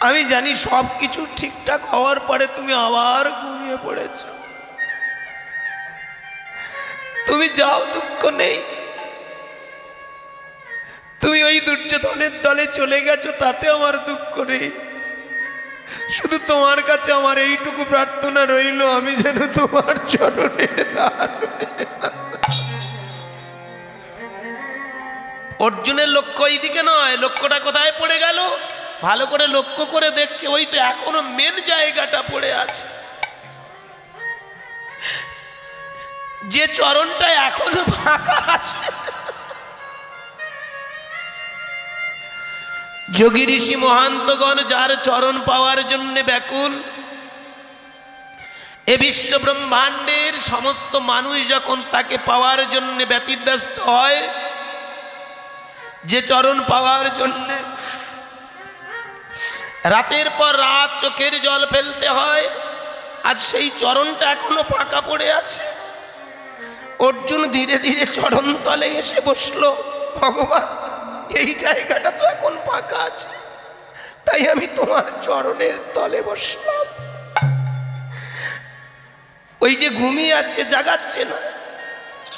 আমি জানি সব কিছু ঠিকঠাক হওয়ার পরে তুমি আবার ঘুমিয়ে পড়েছ। তুমি যাও, দুঃখ নেই। তুমি ওই দুর্যোধনের দলে চলে গেছো, তাতে আমার দুঃখ নেই। শুধু তোমার কাছে আমার এইটুকু প্রার্থনা রইল, আমি যেন তোমার চরণে অর্জুনের লক্ষ্য এইদিকে নয়, লক্ষ্যটা কোথায় পড়ে গেল? ভালো করে লক্ষ্য করে দেখছে, ওই তো এখনো মেন জায়গাটা পড়ে আছে, যে চরণটা এখনো ফাঁকা আছে। যোগী ঋষি মহান্তগণ যার চরণ পাওয়ার জন্য ব্যাকুল, এ বিশ্ব ব্রহ্মাণ্ডের সমস্ত মানুষ যখন তাকে পাওয়ার জন্য ব্যতিব্যস্ত হয়, যে চরণ পাওয়ার জন্য রাতের পর রাত চোখের জল ফেলতে হয়, আজ সেই চরণটা এখনো ফাঁকা পড়ে আছে। অর্জুন ধীরে ধীরে চরণ তলে এসে বসলো, ভগবান এই জায়গাটা তো এখন ফাঁকা আছে, তাই আমি তোমার চরণের তলে বসলাম। ওই যে ঘুমিয়ে আছে, জাগাচ্ছে না,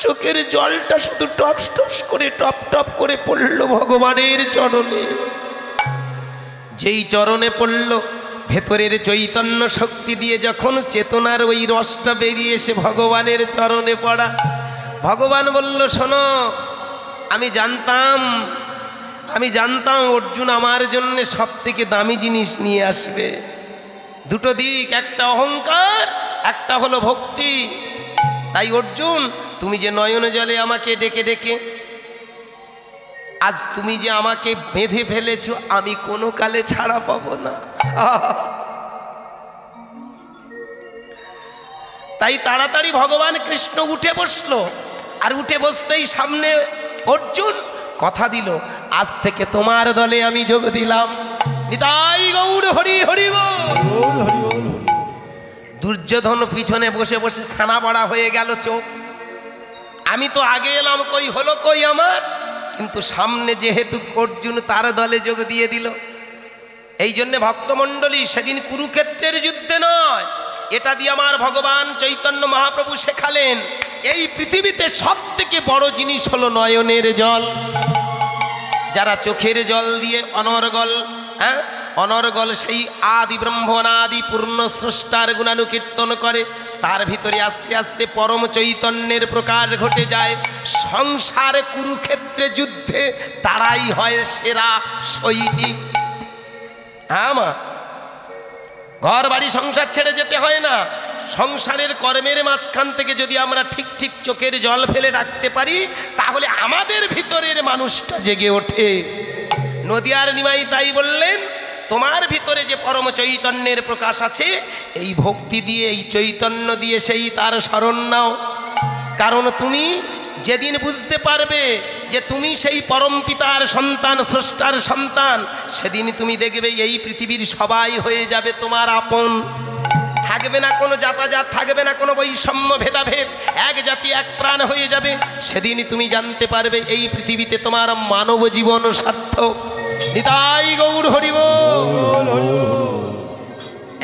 চোখের জলটা শুধু টপ টপ করে টপ টপ করে পড়ল ভগবানের চরণে। যেই চরণে পড়ল, ভেতরের চৈতন্য শক্তি দিয়ে যখন চেতনার ওই রসটা বেরিয়ে এসে ভগবানের চরণে পড়া, ভগবান বলল, শোনো, আমি জানতাম অর্জুন আমার জন্য সব থেকে দামি জিনিস নিয়ে আসবে। দুটো দিক, একটা অহংকার, একটা হলো ভক্তি। তাই অর্জুন, তুমি যে নয়ন জলে আমাকে ডেকে ডেকে আজ তুমি যে আমাকে বেঁধে ফেলেছো, আমি কোনো কালে ছাড়া পাবো না। তাই তাড়াতাড়ি ভগবান কৃষ্ণ উঠে বসলো, আর উঠে বসতেই সামনে অর্জুন কথা দিল, আজ থেকে তোমার দলে আমি যোগ দিলাম। নিতাই গৌর হরি হরি বল। দুর্যোধন পিছনে বসে বসে ছানা বড়া হয়ে গেল চোখ। আমি তো আগে এলাম, কই হলো কই আমার, কিন্তু সামনে যেহেতু অর্জুন তার দলে যোগ দিয়ে দিল। এই জন্য ভক্তমণ্ডলী, সেদিন কুরুক্ষেত্রের যুদ্ধে নয়, এটা দিয়ে আমার ভগবান চৈতন্য মহাপ্রভু শেখালেন, এই পৃথিবীতে সব থেকে বড় জিনিস হলো নয়নের জল। যারা চোখের জল দিয়ে অনর্গল সেই আদি ব্রহ্মণাদি পূর্ণ স্রষ্টার গুণানুকীর্তন করে, তার ভিতরে আস্তে আস্তে পরম চৈতন্যের প্রকাশ ঘটে যায়। সংসার কুরুক্ষেত্রে যুদ্ধে তারাই হয় সেরা সৈনিক। হ্যাঁ মা, ঘর বাড়ি সংসার ছেড়ে যেতে হয় না। সংসারের কর্মের মাঝখান থেকে যদি আমরা ঠিক ঠিক চোখের জল ফেলে রাখতে পারি, তাহলে আমাদের ভিতরের মানুষটা জেগে ওঠে। নদিয়ার নিমাই তাই বললেন, তোমার ভিতরে যে পরম চৈতন্যের প্রকাশ আছে, এই ভক্তি দিয়ে, এই চৈতন্য দিয়ে সেই তার শরণ নাও। কারণ তুমি যেদিন বুঝতে পারবে যে তুমি সেই পরম পিতার সন্তান, স্রষ্টার সন্তান, সেদিন তুমি দেখবে এই পৃথিবীর সবাই হয়ে যাবে তোমার আপন। থাকবে না কোনো জাতাজাত, থাকবে না কোনো বৈষম্য ভেদাভেদ, এক জাতি এক প্রাণ হয়ে যাবে। সেদিনই তুমি জানতে পারবে এই পৃথিবীতে তোমার মানব জীবন সার্থক। নিতাই গৌর হরি বল।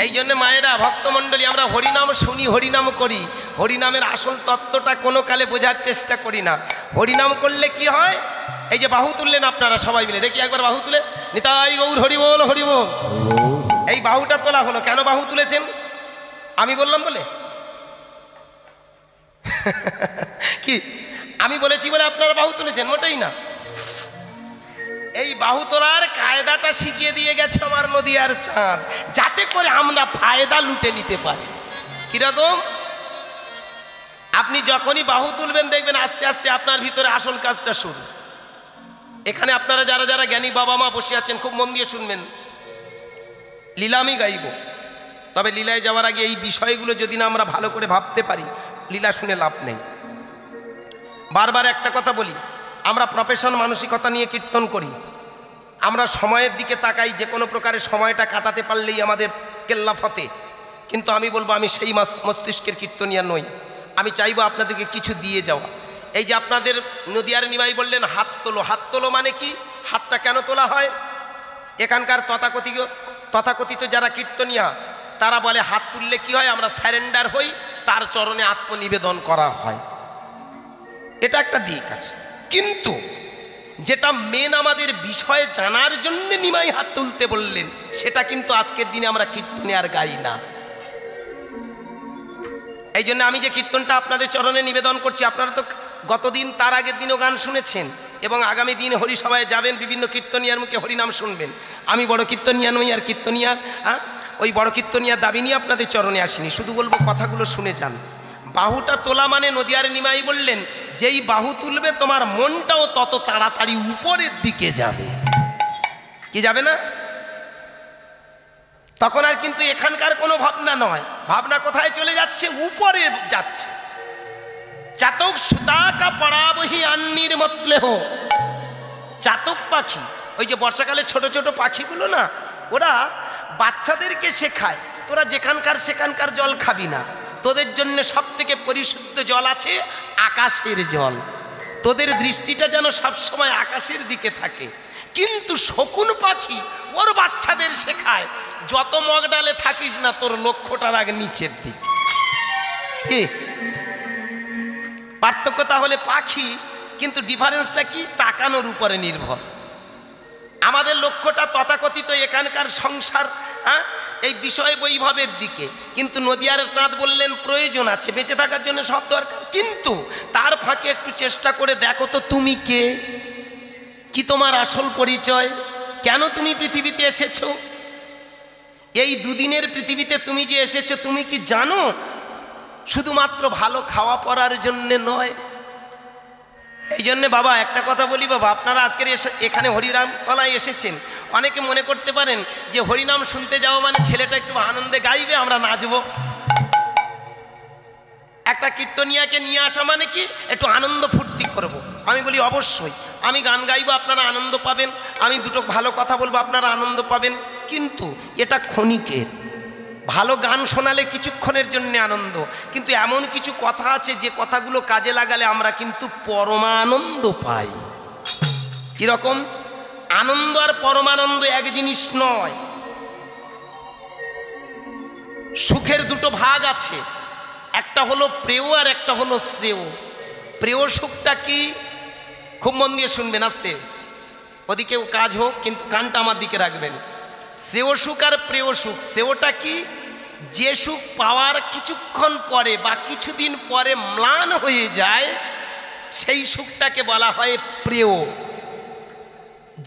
এই জন্য মায়েরা, ভক্তমণ্ডলী, আমরা হরিনাম শুনি, হরিনাম করি, হরিনামের আসল তত্ত্বটা কোনো কালে বোঝার চেষ্টা করি না। হরিনাম করলে কি হয়? এই যে বাহু তুললেন আপনারা সবাই মিলে, দেখি একবার বাহু তুলে, নিতাই গৌর হরি বল হরি বল। এই বাহুটা তোলা হলো, কেন বাহু তুলেছেন? আমি বললাম বলে? কি আমি বলেছি বলে আপনারা বাহু তুলেছেন? মোটেই না। এই বাহু তোলার কায়দাটা শিখিয়ে দিয়ে গেছে আমার নদিয়ার চাঁদ, যাতে করে আমরা ফায়দা লুটে নিতে পারি। কিরকম? আপনি যখনই বাহু তুলবেন, দেখবেন আস্তে আস্তে আপনার ভিতরে আসল কাজটা শুরু। এখানে আপনারা যারা যারা জ্ঞানী বাবা মা বসে আছেন, খুব মন দিয়ে শুনবেন। লীলা আমি গাইব, তবে লীলায় যাওয়ার আগে এই বিষয়গুলো যদি না আমরা ভালো করে ভাবতে পারি, লীলা শুনে লাভ নেই। বারবার একটা কথা বলি, আমরা প্রফেশন মানসিকতা নিয়ে কীর্তন করি, আমরা সময়ের দিকে তাকাই, যে কোনো প্রকারে সময়টা কাটাতে পারলেই আমাদের কেল্লা ফতে। কিন্তু আমি বলবো, আমি সেই মস্তিষ্কের কীর্তনিয়া নই। আমি চাইবো আপনাদেরকে কিছু দিয়ে যাওয়া। এই যে আপনাদের নদিয়ার নিমাই বললেন হাত তোলো, হাত তোলো মানে কি? হাতটা কেন তোলা হয়? এখানকার তথাকথিত তথাকথিত যারা কীর্তনিয়া তারা বলে হাত তুললে কি হয়, আমরা স্যারেন্ডার হই, তার চরণে আত্মনিবেদন করা হয়। এটা একটা দিক আছে, কিন্তু যেটা মেন আমাদের বিষয় জানার জন্য নিমাই হাত তুলতে বললেন, সেটা কিন্তু আজকের দিনে আমরা কীর্তনে আর গাই না। এই জন্য আমি যে কীর্তনটা আপনাদের চরণে নিবেদন করছি, আপনারা তো গতদিন তার আগের দিনও গান শুনেছেন এবং আগামী দিন হরিসভায় যাবেন, বিভিন্ন কীর্তনিয়ার মুখে হরিনাম শুনবেন। আমি বড় কীর্তনিয়া নই, আর কীর্তনিয়ার ওই বড় কীর্তনিয়ার দাবি নিয়ে আপনাদের চরণে আসিনি, শুধু বলবো কথাগুলো শুনে যান। বাহুটা তোলা মানে নদিয়ার নিমাই বললেন, যেই বাহু তুলবে তোমার মনটাও তত তাড়াতাড়ি উপরের দিকে যাবে। কি যাবে না? তখন আর কিন্তু এখানকার কোনো ভাবনা নয়, ভাবনা কোথায় চলে যাচ্ছে? উপরে যাচ্ছে। চাতক সুতাকা পড়াবহি আন্নির মতলেহ। চাতক পাখি, ওই যে বর্ষাকালে ছোট ছোট পাখিগুলো না, ওরা বাচ্চাদেরকে শেখায়, তোরা যেখানকার সেখানকার জল খাবি না, তোদের জন্য সব থেকে পরিশুদ্ধ জল আছে আকাশের জল, তোদের দৃষ্টিটা যেন সবসময় আকাশের দিকে থাকে। কিন্তু শকুন পাখি ওর বাচ্চাদের শেখায়, যত মগডালে থাকিস না তোর লক্ষ্যটা রাখ নিচের দিক। কি পার্থক্য তাহলে? পাখি, কিন্তু ডিফারেন্সটা কি? তাকানোর উপরে নির্ভর। আমাদের লক্ষ্যটা তথাকথিত এখানকার সংসার, এই বিষয় বৈভবের দিকে। কিন্তু নদিয়ার চাঁদ বললেন প্রয়োজন আছে, বেঁচে থাকার জন্য সব দরকার, কিন্তু তার ফাঁকে একটু চেষ্টা করে দেখো তো তুমি কে, কি তোমার আসল পরিচয়, কেন তুমি পৃথিবীতে এসেছো? এই দুদিনের পৃথিবীতে তুমি যে এসেছো, তুমি কি জানো শুধুমাত্র ভালো খাওয়া পড়ার জন্যে নয়? এই জন্যে বাবা একটা কথা বলি বাবা, আপনারা আজকের এখানে হরিনাম তলায় এসেছেন, অনেকে মনে করতে পারেন যে হরিনাম শুনতে যাওয়া মানে ছেলেটা একটু আনন্দে গাইবে, আমরা নাচবো। একটা কীর্তনিয়াকে নিয়ে আসা মানে কি একটু আনন্দ ফুর্তি করব। আমি বলি অবশ্যই, আমি গান গাইবো, আপনারা আনন্দ পাবেন, আমি দুটো ভালো কথা বলবো, আপনারা আনন্দ পাবেন, কিন্তু এটা ক্ষণিকের। ভালো গান শোনালে কিছুক্ষণের জন্য আনন্দ, কিন্তু এমন কিছু কথা আছে যে কথাগুলো কাজে লাগালে আমরা কিন্তু পরমানন্দ পাই। কিরকম? আনন্দ আর পরমানন্দ এক জিনিস নয়। সুখের দুটো ভাগ আছে, একটা হলো প্রেয় আর একটা হলো শ্রেয়। প্রেয় সুখটা কি? খুব মন দিয়ে শুনবেন, আসতে ওদিকেও কাজ হোক, কিন্তু কানটা আমার দিকে রাখবেন। শ্রেয় সুখ আর প্রেয় সুখ। শ্রেয়টা কি? যে সুখ পাওয়ার কিছুক্ষণ পরে বা কিছুদিন পরে ম্লান হয়ে যায়, সেই সুখটাকে বলা হয় প্রেয়।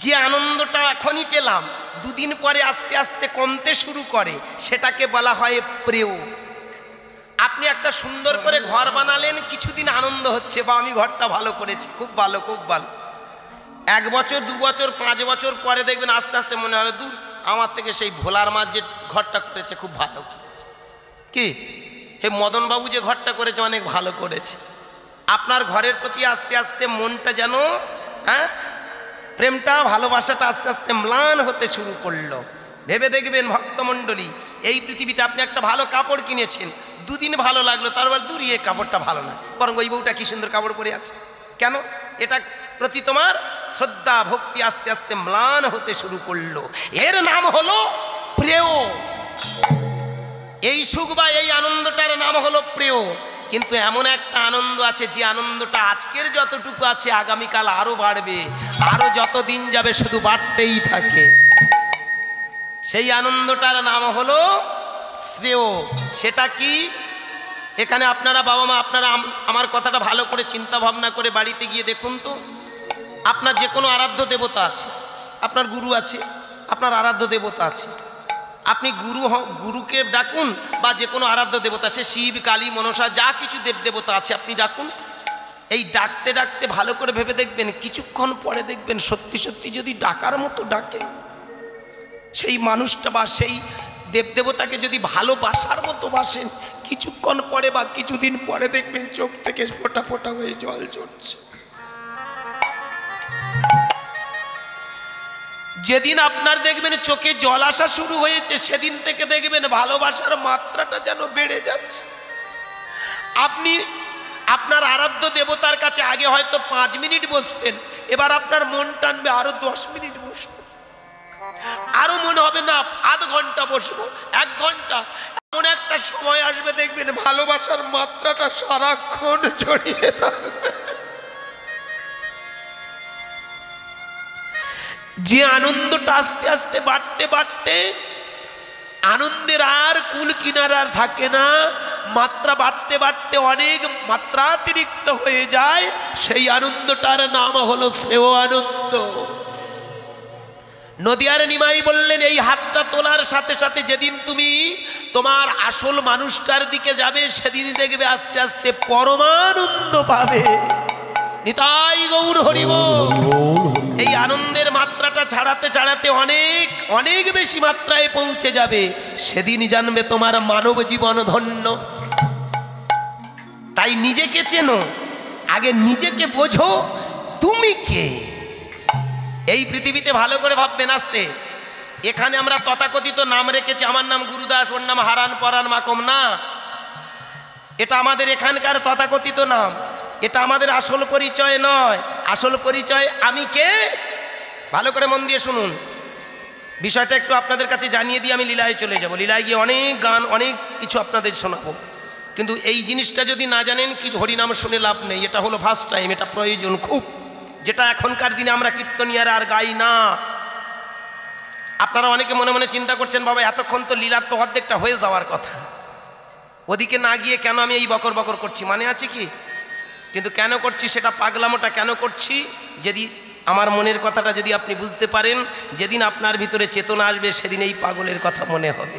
যে আনন্দটা এখনই পেলাম, দুদিন পরে আস্তে আস্তে কমতে শুরু করে, সেটাকে বলা হয় প্রেয়। আপনি একটা সুন্দর করে ঘর বানালেন, কিছুদিন আনন্দ হচ্ছে, বা আমি ঘরটা ভালো করেছি, খুব ভালো খুব ভালো। 1 বছর 2 বছর 5 বছর পরে দেখবেন আস্তে আস্তে মনে হবে, দূর, আমার থেকে সেই ভোলার মাঝ যে ঘরটা করেছে খুব ভালো করেছে, কি হে মদনবাবু যে ঘরটা করেছে অনেক ভালো করেছে। আপনার ঘরের প্রতি আস্তে আস্তে মনটা যেন, প্রেমটা ভালোবাসাটা আস্তে আস্তে ম্লান হতে শুরু করলো। ভেবে দেখবেন ভক্তমণ্ডলী, এই পৃথিবীতে আপনি একটা ভালো কাপড় কিনেছেন, 2 দিন ভালো লাগলো, তারপর দূর, এই কাপড়টা ভালো না, বরং ওই বউটা কি সুন্দর কাপড় পরে আছে। কেন? এটা প্রতি তোমার শ্রদ্ধা ভক্তি আস্তে আস্তে ম্লান হতে শুরু করলো। এর নাম হলো প্রেয়। এই সুখ বা এই আনন্দটার নাম হলো প্রেয়। কিন্তু এমন একটা আনন্দ আছে, যে আনন্দটা আজকের যতটুকু আছে আগামীকাল আরো বাড়বে, আরো যত দিন যাবে শুধু বাড়তেই থাকে। সেই আনন্দটার নাম হলো শ্রেয়। সেটা কি? এখানে আপনারা বাবা মা, আপনারা আমার কথাটা ভালো করে চিন্তা ভাবনা করে বাড়িতে গিয়ে দেখুন তো, আপনার যে কোনো আরাধ্য দেবতা আছে, আপনার গুরু আছে, আপনার আরাধ্য দেবতা আছে, আপনি গুরুকে ডাকুন, বা যে কোনো আরাধ্য দেবতা, সে শিব কালী মনসা যা কিছু দেবদেবতা আছে আপনি ডাকুন। এই ডাকতে ডাকতে ভালো করে ভেবে দেখবেন, কিছুক্ষণ পরে দেখবেন সত্যি সত্যি যদি ডাকার মতো ডাকে, সেই মানুষটা বা সেই দেবদেবতাকে যদি ভালোবাসার মতো বাসেন, কিছুক্ষণ পরে বা কিছুদিন পরে দেখবেন চোখ থেকে ফোঁটা ফোঁটা হয়ে জল ঝরছে। যেদিন আপনার দেখবেন চোখে জল আসা শুরু হয়েছে, সেদিন থেকে দেখবেন ভালোবাসার মাত্রাটা যেন বেড়ে যাচ্ছে। আপনি আপনার আরাধ্য দেবতার কাছে আগে হয়তো 5 মিনিট বসতেন, এবার আপনার মন টানবে আরো 10 মিনিট বসবো, আরো মনে হবে না আধ ঘন্টা বসবো, 1 ঘন্টা। এমন একটা সময় আসবে দেখবেন ভালোবাসার মাত্রাটা সারাক্ষণ ছড়িয়ে থাকবে। যে আনন্দটা আস্তে আস্তে বাড়তে বাড়তে আনন্দের আর কুল কিনারা থাকে না, মাত্রা বাড়তে বাড়তে অনেক মাত্রাতিরিক্ত হয়ে যায়, সেই আনন্দটার নাম হলো শ্রেয় আনন্দ। নদিয়ার নিমাই বললেন, এই হাতটা তোলার সাথে সাথে যেদিন তুমি তোমার আসল মানুষটার দিকে যাবে, সেদিন দেখবে আস্তে আস্তে পরমানন্দ পাবে। নিতাই গৌর হরি বল। এই আনন্দের মাত্রাটা ছাড়াতে ছাড়াতে অনেক অনেক বেশি মাত্রায় পৌঁছে যাবে, সেদিন জানবে তোমার মানব জীবন ধন্য। তাই নিজেকে চেনো, আগে নিজেকে বোঝো তুমি কে। এই পৃথিবীতে ভালো করে ভাববেন। আসতে এখানে আমরা তথাকথিত নাম রেখেছি, আমার নাম গুরুদাস, ওর নাম হারান পরান মাকম, না, এটা আমাদের এখানকার তথাকথিত নাম, এটা আমাদের আসল পরিচয় নয়। আসল পরিচয় আমি কে। ভালো করে মন দিয়ে শুনুন, বিষয়টা একটু আপনাদের কাছে জানিয়ে দিয়ে আমি লীলায় চলে যাব। লীলায় গিয়ে অনেক গান অনেক কিছু আপনাদের শোনাবো, কিন্তু এই জিনিসটা যদি না জানেন কি হরিনাম শুনে লাভ নেই। এটা হলো ফার্স্ট টাইম, এটা প্রয়োজন খুব, যেটা এখনকার দিনে আমরা কীর্তনিয়ারা আর গাই না। আপনারা অনেকে মনে মনে চিন্তা করছেন, বাবা এতক্ষণ তো লীলার তো অর্ধেকটা হয়ে যাওয়ার কথা, ওদিকে না গিয়ে কেন আমি এই বকর বকর করছি, মানে আছে কি? কিন্তু কেন করছি সেটা, পাগলামোটা কেন করছি, যদি আমার মনের কথাটা যদি আপনি বুঝতে পারেন, যেদিন আপনার ভিতরে চেতনা আসবে সেদিন এই পাগলের কথা মনে হবে।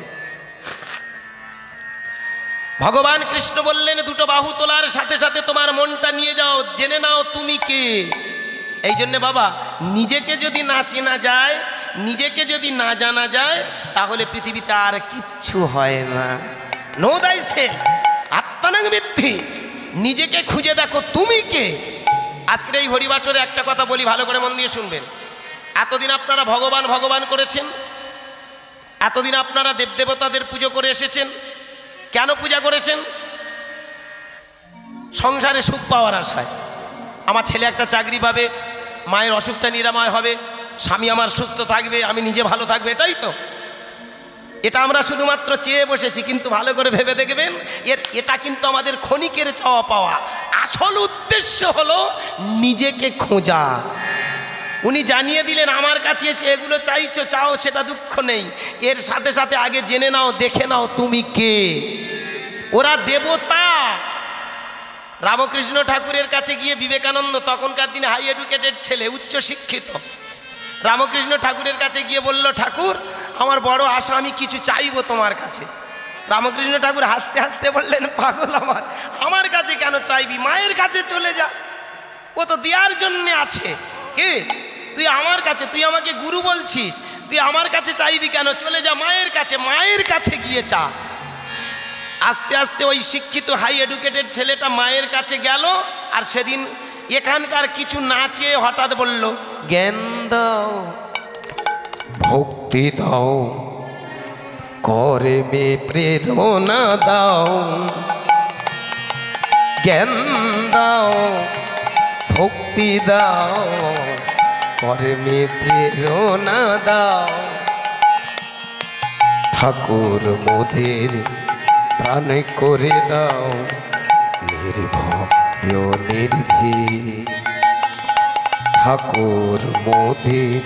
ভগবান কৃষ্ণ বললেন, দুটো বাহু তোলার সাথে সাথে তোমার মনটা নিয়ে যাও, জেনে নাও তুমি কে। এই জন্যে বাবা নিজেকে যদি না চেনা যায়, নিজেকে যদি না জানা যায়, তাহলে পৃথিবীতে আর কিচ্ছু হয় না। নো দাইসে আত্মানাং বৃদ্ধি, নিজেকে খুঁজে দেখো তুমি কে। আজকের এই হরিবাসরে একটা কথা বলি, ভালো করে মন দিয়ে শুনবেন। এতদিন আপনারা ভগবান ভগবান করেছেন, এতদিন আপনারা দেবদেবতাদের পুজো করে এসেছেন। কেন পূজা করেছেন? সংসারে সুখ পাওয়ার আশায়। আমার ছেলে একটা চাকরি পাবে, মায়ের অসুখটা নিরাময় হবে, স্বামী আমার সুস্থ থাকবে, আমি নিজে ভালো থাকবে, এটাই তো। এটা আমরা শুধুমাত্র চেয়ে বসেছি, কিন্তু ভালো করে ভেবে দেখবেন এটা কিন্তু আমাদের ক্ষণিকের চাওয়া পাওয়া। আসল উদ্দেশ্য হলো নিজেকে খোঁজা। উনি জানিয়ে দিলেন, আমার কাছে এসে এগুলো চাইছো, চাও, সেটা দুঃখ নেই, এর সাথে সাথে আগে জেনে নাও, দেখে নাও তুমি কে। ওরা দেবতা। রামকৃষ্ণ ঠাকুরের কাছে গিয়ে বিবেকানন্দ, তখনকার দিনে হাই এডুকেটেড ছেলে, উচ্চ শিক্ষিত, রামকৃষ্ণ ঠাকুরের কাছে গিয়ে বলল, ঠাকুর আমার বড় আশা, আমি কিছু চাইবো তোমার কাছে। রামকৃষ্ণ ঠাকুর হাসতে হাসতে বললেন, পাগল আমার কাছে কেন চাইবি, মায়ের কাছে চলে যা, ও তো দেওয়ার জন্যে আছে। কে তুই আমার কাছে, তুই আমাকে গুরু বলছিস, তুই আমার কাছে চাইবি কেন, চলে যা মায়ের কাছে, মায়ের কাছে গিয়ে চা। আস্তে আস্তে ওই শিক্ষিত হাই এডুকেটেড ছেলেটা মায়ের কাছে গেল, আর সেদিন এখানকার কিছু না চেয়ে হঠাৎ বলল, জ্ঞান দাও, ভক্তি দাও, কর্মে প্রেরণা দাও, জ্ঞান দাও, ভক্তি দাও, কর্মে প্রেরণা দাও। ঠাকুর মোদের প্রাণ করে দাও নির্ভয় নির্ভীক। ঠাকুর মোদের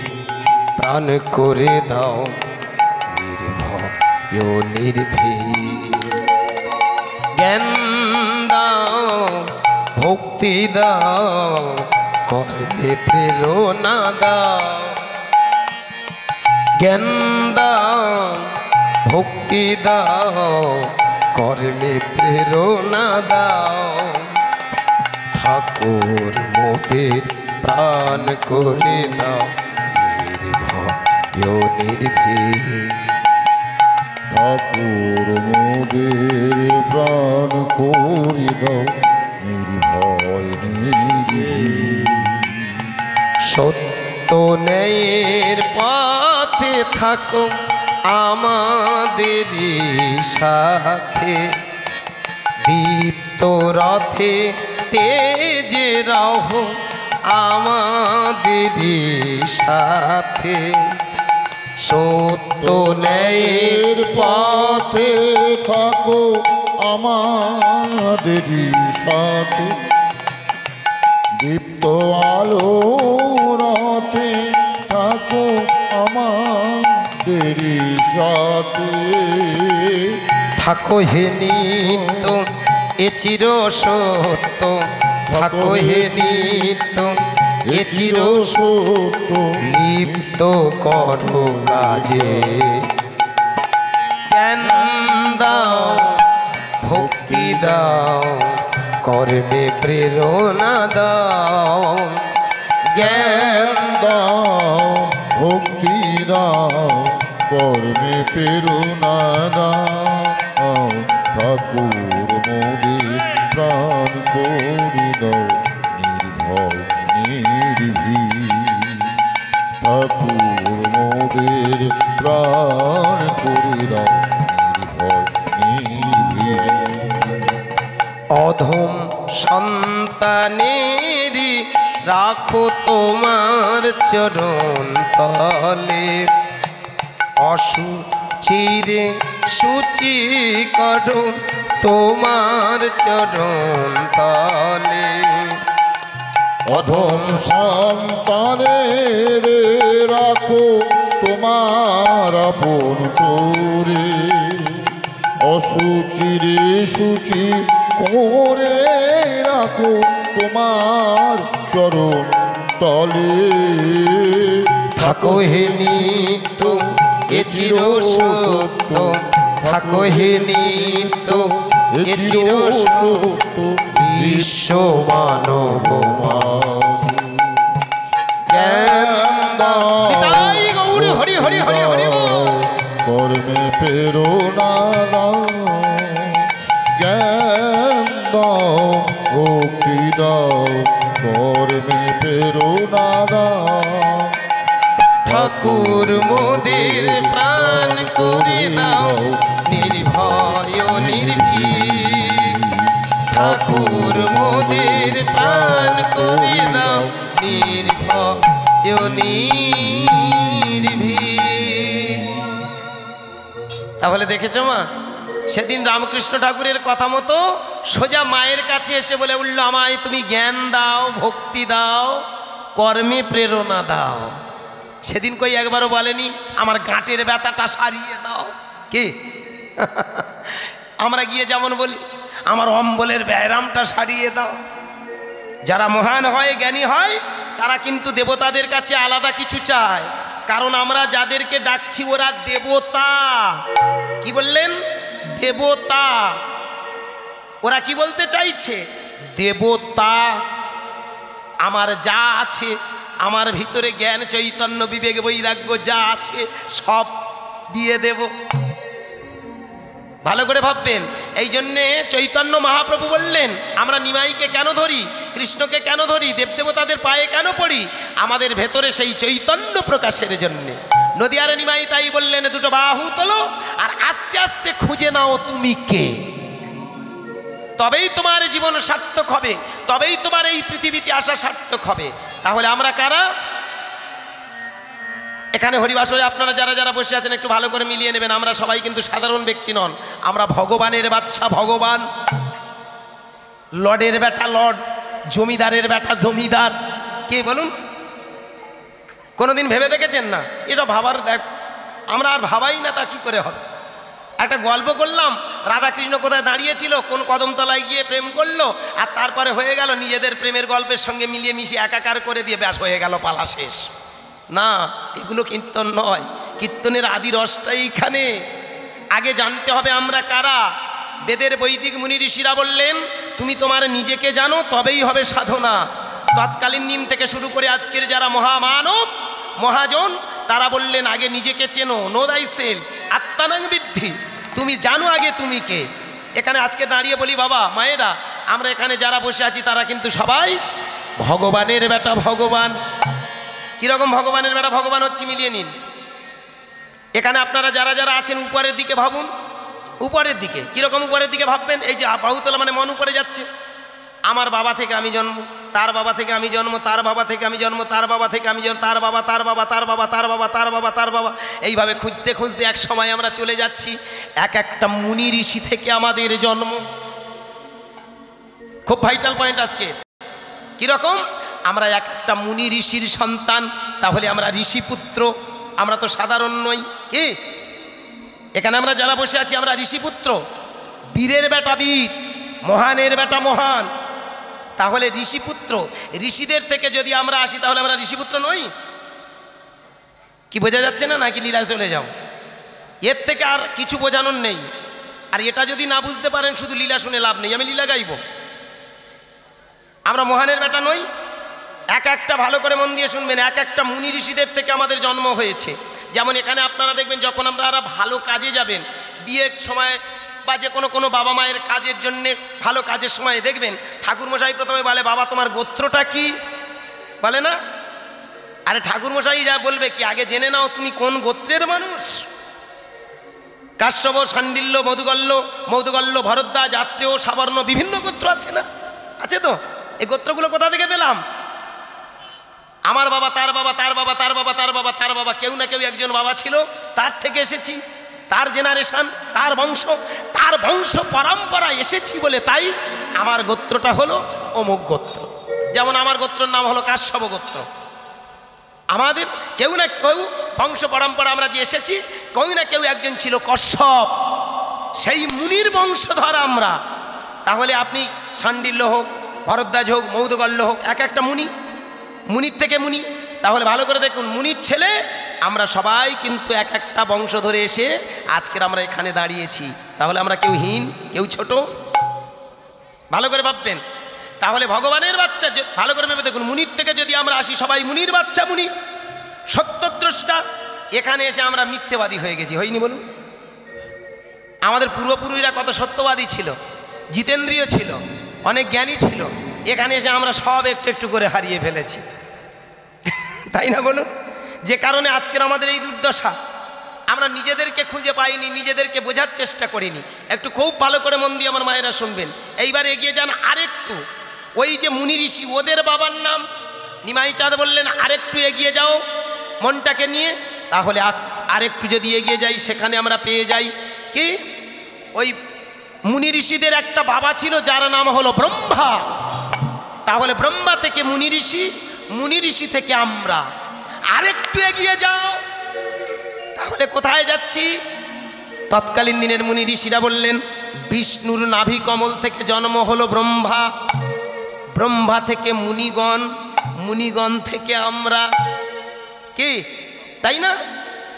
প্রাণ করে দাও নির্ভয় নির্ভীক। জ্ঞান দাও, ভক্তি দাও, কর্মে প্রেরণা দাও। জ্ঞান দাও, ভক্তি দাও, কর্মে প্রেরণা দাও। ঠাকুর মোদের প্রাণ করে দাও নির্ভয় নির্ভীক। ঠাকুর মোদের প্রাণ করে দাও নির্ভয় নির্ভীক। সত্য ন্যায়ের পথে থাকো আমাদেরই সাথে, দীপ্ত রথে তেজে রহো আমাদেরই সাথে। সত্য ন্যায়ের পথে থাকো আমাদেরই সাথে, দীপ্ত আলো রাতে থাকো আমাদেরই সাথে। থাকো হে নিত্য এ চির সত্য, থাকো হে নিত্য এ চির সত্য, লিপ্ত করো কাজে। জ্ঞান দাও ভক্তি দাও কর্মে প্রেরণা দাও। জ্ঞান দাও ভক্তি দাও কর্মে প্রেরণা দাও। ঠাকুর মোদের প্রাণ করি দাও নির্ভয় নির্ভীক। ঠাকুর মোদের প্রাণ করি দাও নির্ভয় নির্ভীক। অধম সন্তানেরই রাখো তোমার চরণ তলে, অসুচিরে সূচি করো তোমার চরণ তলে। অধম সন্তানের রাখো তোমার আপন করে, অসুচিরে সূচি করে রাখো তোমার চরণ তলে। থাকো হে নিত্য এ চির সত্য, থাকো হে নিত্য এ চির সত্য বিশ্ব মানব মাঝে। জ্ঞান দাও নিতাই গৌর হরি হরি হরি হরি বল। কর্মে প্রেরণা দাও, জ্ঞান দাও ভক্তি দাও কর্মে প্রেরণা দাও। ঠাকুর মোদের প্রাণ করে দাও নির্ভয় নির্ভীক। ঠাকুর মোদের প্রাণ করে দাও নির্ভয় নির্ভীক। তাহলে দেখেছো মা, সেদিন রামকৃষ্ণ ঠাকুরের কথা মতো সোজা মায়ের কাছে এসে বলে উঠল, আমায় তুমি জ্ঞান দাও ভক্তি দাও কর্মে প্রেরণা দাও। সেদিন কই একবারও বলেনি আমার গাঁটের ব্যথাটা সারিয়ে দাও। কি আমরা গিয়ে যেমন বলি আমার অম্বলের ব্যায়ামটা সারিয়ে দাও। যারা মহান হয় জ্ঞানী হয় তারা কিন্তু দেবতাদের কাছে আলাদা কিছু চায়, কারণ আমরা যাদেরকে ডাকছি ওরা দেবতা। কি বললেন? দেবতা। ওরা কি বলতে চাইছে? দেবতা। আমার যা আছে, আমার ভিতরে জ্ঞান চৈতন্য বিবেক বৈরাগ্য যা আছে সব দিয়ে দেব। ভালো করে ভাববেন। এই জন্যে চৈতন্য মহাপ্রভু বললেন আমরা নিমাইকে কেন ধরি, কৃষ্ণকে কেন ধরি, দেবদেবতাদের পায়ে কেন পড়ি? আমাদের ভেতরে সেই চৈতন্য প্রকাশের জন্যে। নদিয়ার নিমাই তাই বললেন, দুটো বাহু তোলো আর আস্তে আস্তে খুঁজে নাও তুমি কে, তবেই তোমার জীবন সার্থক হবে, তবেই তোমার এই পৃথিবীতে আসা সার্থক হবে। তাহলে আমরা কারা? এখানে হরিবাসরে আপনারা যারা যারা বসে আছেন একটু ভালো করে মিলিয়ে নেবেন, আমরা সবাই কিন্তু সাধারণ ব্যক্তি নন, আমরা ভগবানের বাচ্চা ভগবান। লর্ডের বেটা লর্ড, জমিদারের বেটা জমিদার। কে বলুন? কোনোদিন ভেবে দেখেছেন না? এসব ভাবার দেখ আমরা আর ভাবাই না, তা কি করে হবে? একটা গল্প করলাম, রাধাকৃষ্ণ কোথায় দাঁড়িয়েছিল, কোন কদমতলায় গিয়ে প্রেম করলো, আর তারপরে হয়ে গেল নিজেদের প্রেমের গল্পের সঙ্গে মিলিয়ে মিশিয়ে একাকার করে দিয়ে ব্যাস হয়ে গেল, পালা শেষ। না, এগুলো কীর্তন নয়। কীর্তনের আদি রসটাই এখানে। আগে জানতে হবে আমরা কারা। বেদের বৈদিক মুনি ঋষিরা বললেন তুমি তোমার নিজেকে জানো তবেই হবে সাধনা। তৎকালীন নিম থেকে শুরু করে আজকের যারা মহামানব মহাজন তারা বললেন আগে নিজেকে চেনো, নো দাই সেলফ, আত্মানাং বৃদ্ধি। তুমি জানো আগে তুমি কে। এখানে আজকে দাঁড়িয়ে বলি বাবা মায়েরা, আমরা এখানে যারা বসে আছি তারা কিন্তু সবাই ভগবানের বেটা ভগবান। কীরকম ভগবানের বেটা ভগবান হচ্ছে মিলিয়ে নিন। এখানে আপনারা যারা যারা আছেন উপরের দিকে ভাবুন, উপরের দিকে। কীরকম উপরের দিকে ভাববেন? এই যে বাহুতলা মানে মন উপরে যাচ্ছে। আমার বাবা থেকে আমি জন্ম, তার বাবা থেকে আমি জন্ম, তার বাবা থেকে আমি জন্ম, তার বাবা থেকে আমি জন্ম, তার বাবা, তার বাবা, তার বাবা, তার বাবা, তার বাবা, তার বাবা, এইভাবে খুঁজতে খুঁজতে এক সময় আমরা চলে যাচ্ছি এক একটা মুনি ঋষি থেকে আমাদের জন্ম। খুব ভাইটাল পয়েন্ট আজকে। কিরকম? আমরা এক একটা মুনি ঋষির সন্তান, তাহলে আমরা ঋষিপুত্র, আমরা তো সাধারণ নই। কি এখানে আমরা যারা বসে আছি আমরা ঋষিপুত্র, বীরের বেটা বীর, মহানের বেটা মহান, তাহলে ঋষিপুত্র। ঋষিদের থেকে যদি আমরা আসি তাহলে আমরা ঋষিপুত্র নই? কি বোঝা যাচ্ছে না? নাকি লীলা চলে যাও? এর থেকে আর কিছু বোঝানোর নেই। আর এটা যদি না বুঝতে পারেন শুধু লীলা শুনে লাভ নেই, আমি লীলা গাইব। আমরা মহানের বেটা নই। এক একটা ভালো করে মন দিয়ে শুনবেন, এক একটা মুনি ঋষিদের থেকে আমাদের জন্ম হয়েছে। যেমন এখানে আপনারা দেখবেন যখন আমরা ভালো কাজে যাবেন, বিয়ের সময় বা যে কোনো বাবা মায়ের কাজের জন্যে ভালো কাজের সময় দেখবেন ঠাকুরমশাই প্রথমে বলে, বাবা তোমার গোত্রটা কি? বলে না? আরে ঠাকুরমশাই যা বলবে কি, আগে জেনে নাও তুমি কোন গোত্রের মানুষ। কাশ্যপ, শাণ্ডিল্য, মধুগল্য, ভরদ্বাজ, আত্রেয়, সাবর্ণ, বিভিন্ন গোত্র আছে না? আছে তো। এই গোত্রগুলো কোথা থেকে পেলাম? আমার বাবা, তার বাবা, তার বাবা, তার বাবা, তার বাবা, তার বাবা, কেউ না কেউ একজন বাবা ছিল, তার থেকে এসেছি, তার জেনারেশন, তার বংশ পরম্পরা এসেছি বলে তাই আমার গোত্রটা হলো অমুক গোত্র। যেমন আমার গোত্রের নাম হলো কাশ্যপ গোত্র। আমাদের কেউ না কেউ বংশ পরম্পরা আমরা যে এসেছি, কেউ না কেউ একজন ছিল কশ্যপ, সেই মুনির বংশধর আমরা। তাহলে আপনি শাণ্ডিল্য হোক, ভরদ্বাজ হোক, মৌদগল্য হোক, এক একটা মুনির থেকে মুনি। তাহলে ভালো করে দেখুন, মুনির ছেলে আমরা সবাই কিন্তু এক একটা বংশ ধরে এসে আজকের আমরা এখানে দাঁড়িয়েছি। তাহলে আমরা কেউ হীন, কেউ ছোট। ভালো করে ভাববেন। তাহলে ভগবানের বাচ্চা, ভালো করে ভেবে দেখুন, মুনির থেকে যদি আমরা আসি, সবাই মুনির বাচ্চা, মুনি সত্যদ্রষ্টা। এখানে এসে আমরা মিথ্যেবাদী হয়ে গেছি, হয়নি বলুন? আমাদের পূর্বপুরুষরা কত সত্যবাদী ছিল, জিতেন্দ্রীয় ছিল, অনেক জ্ঞানী ছিল। এখানে এসে আমরা সব একটু একটু করে হারিয়ে ফেলেছি, তাই না বলুন? যে কারণে আজকের আমাদের এই দুর্দশা। আমরা নিজেদেরকে খুঁজে পাইনি, নিজেদেরকে বোঝার চেষ্টা করিনি। একটু খুব ভালো করে মন দিয়ে আমার মায়েরা শুনবেন। এইবার এগিয়ে যান আরেকটু। ওই যে মুনি ঋষি, ওদের বাবার নাম নিমাই চাঁদ বললেন আরেকটু এগিয়ে যাও মনটাকে নিয়ে। তাহলে আরেকটু যদি এগিয়ে যাই, সেখানে আমরা পেয়ে যাই কি, ওই মুনি ঋষিদের একটা বাবা ছিল যার নাম হলো ব্রহ্মা। তাহলে ব্রহ্মা থেকে মুনি ঋষি, মুনি ঋষি থেকে আমরা। আরেকটু এগিয়ে যাও, তাহলে কোথায় যাচ্ছি? তৎকালীন দিনের মুনি ঋষিরা বললেন বিষ্ণুর নাভি কমল থেকে জন্ম হলো ব্রহ্মা, ব্রহ্মা থেকে মুনিগণ, মুনিগণ থেকে আমরা। কি তাই না?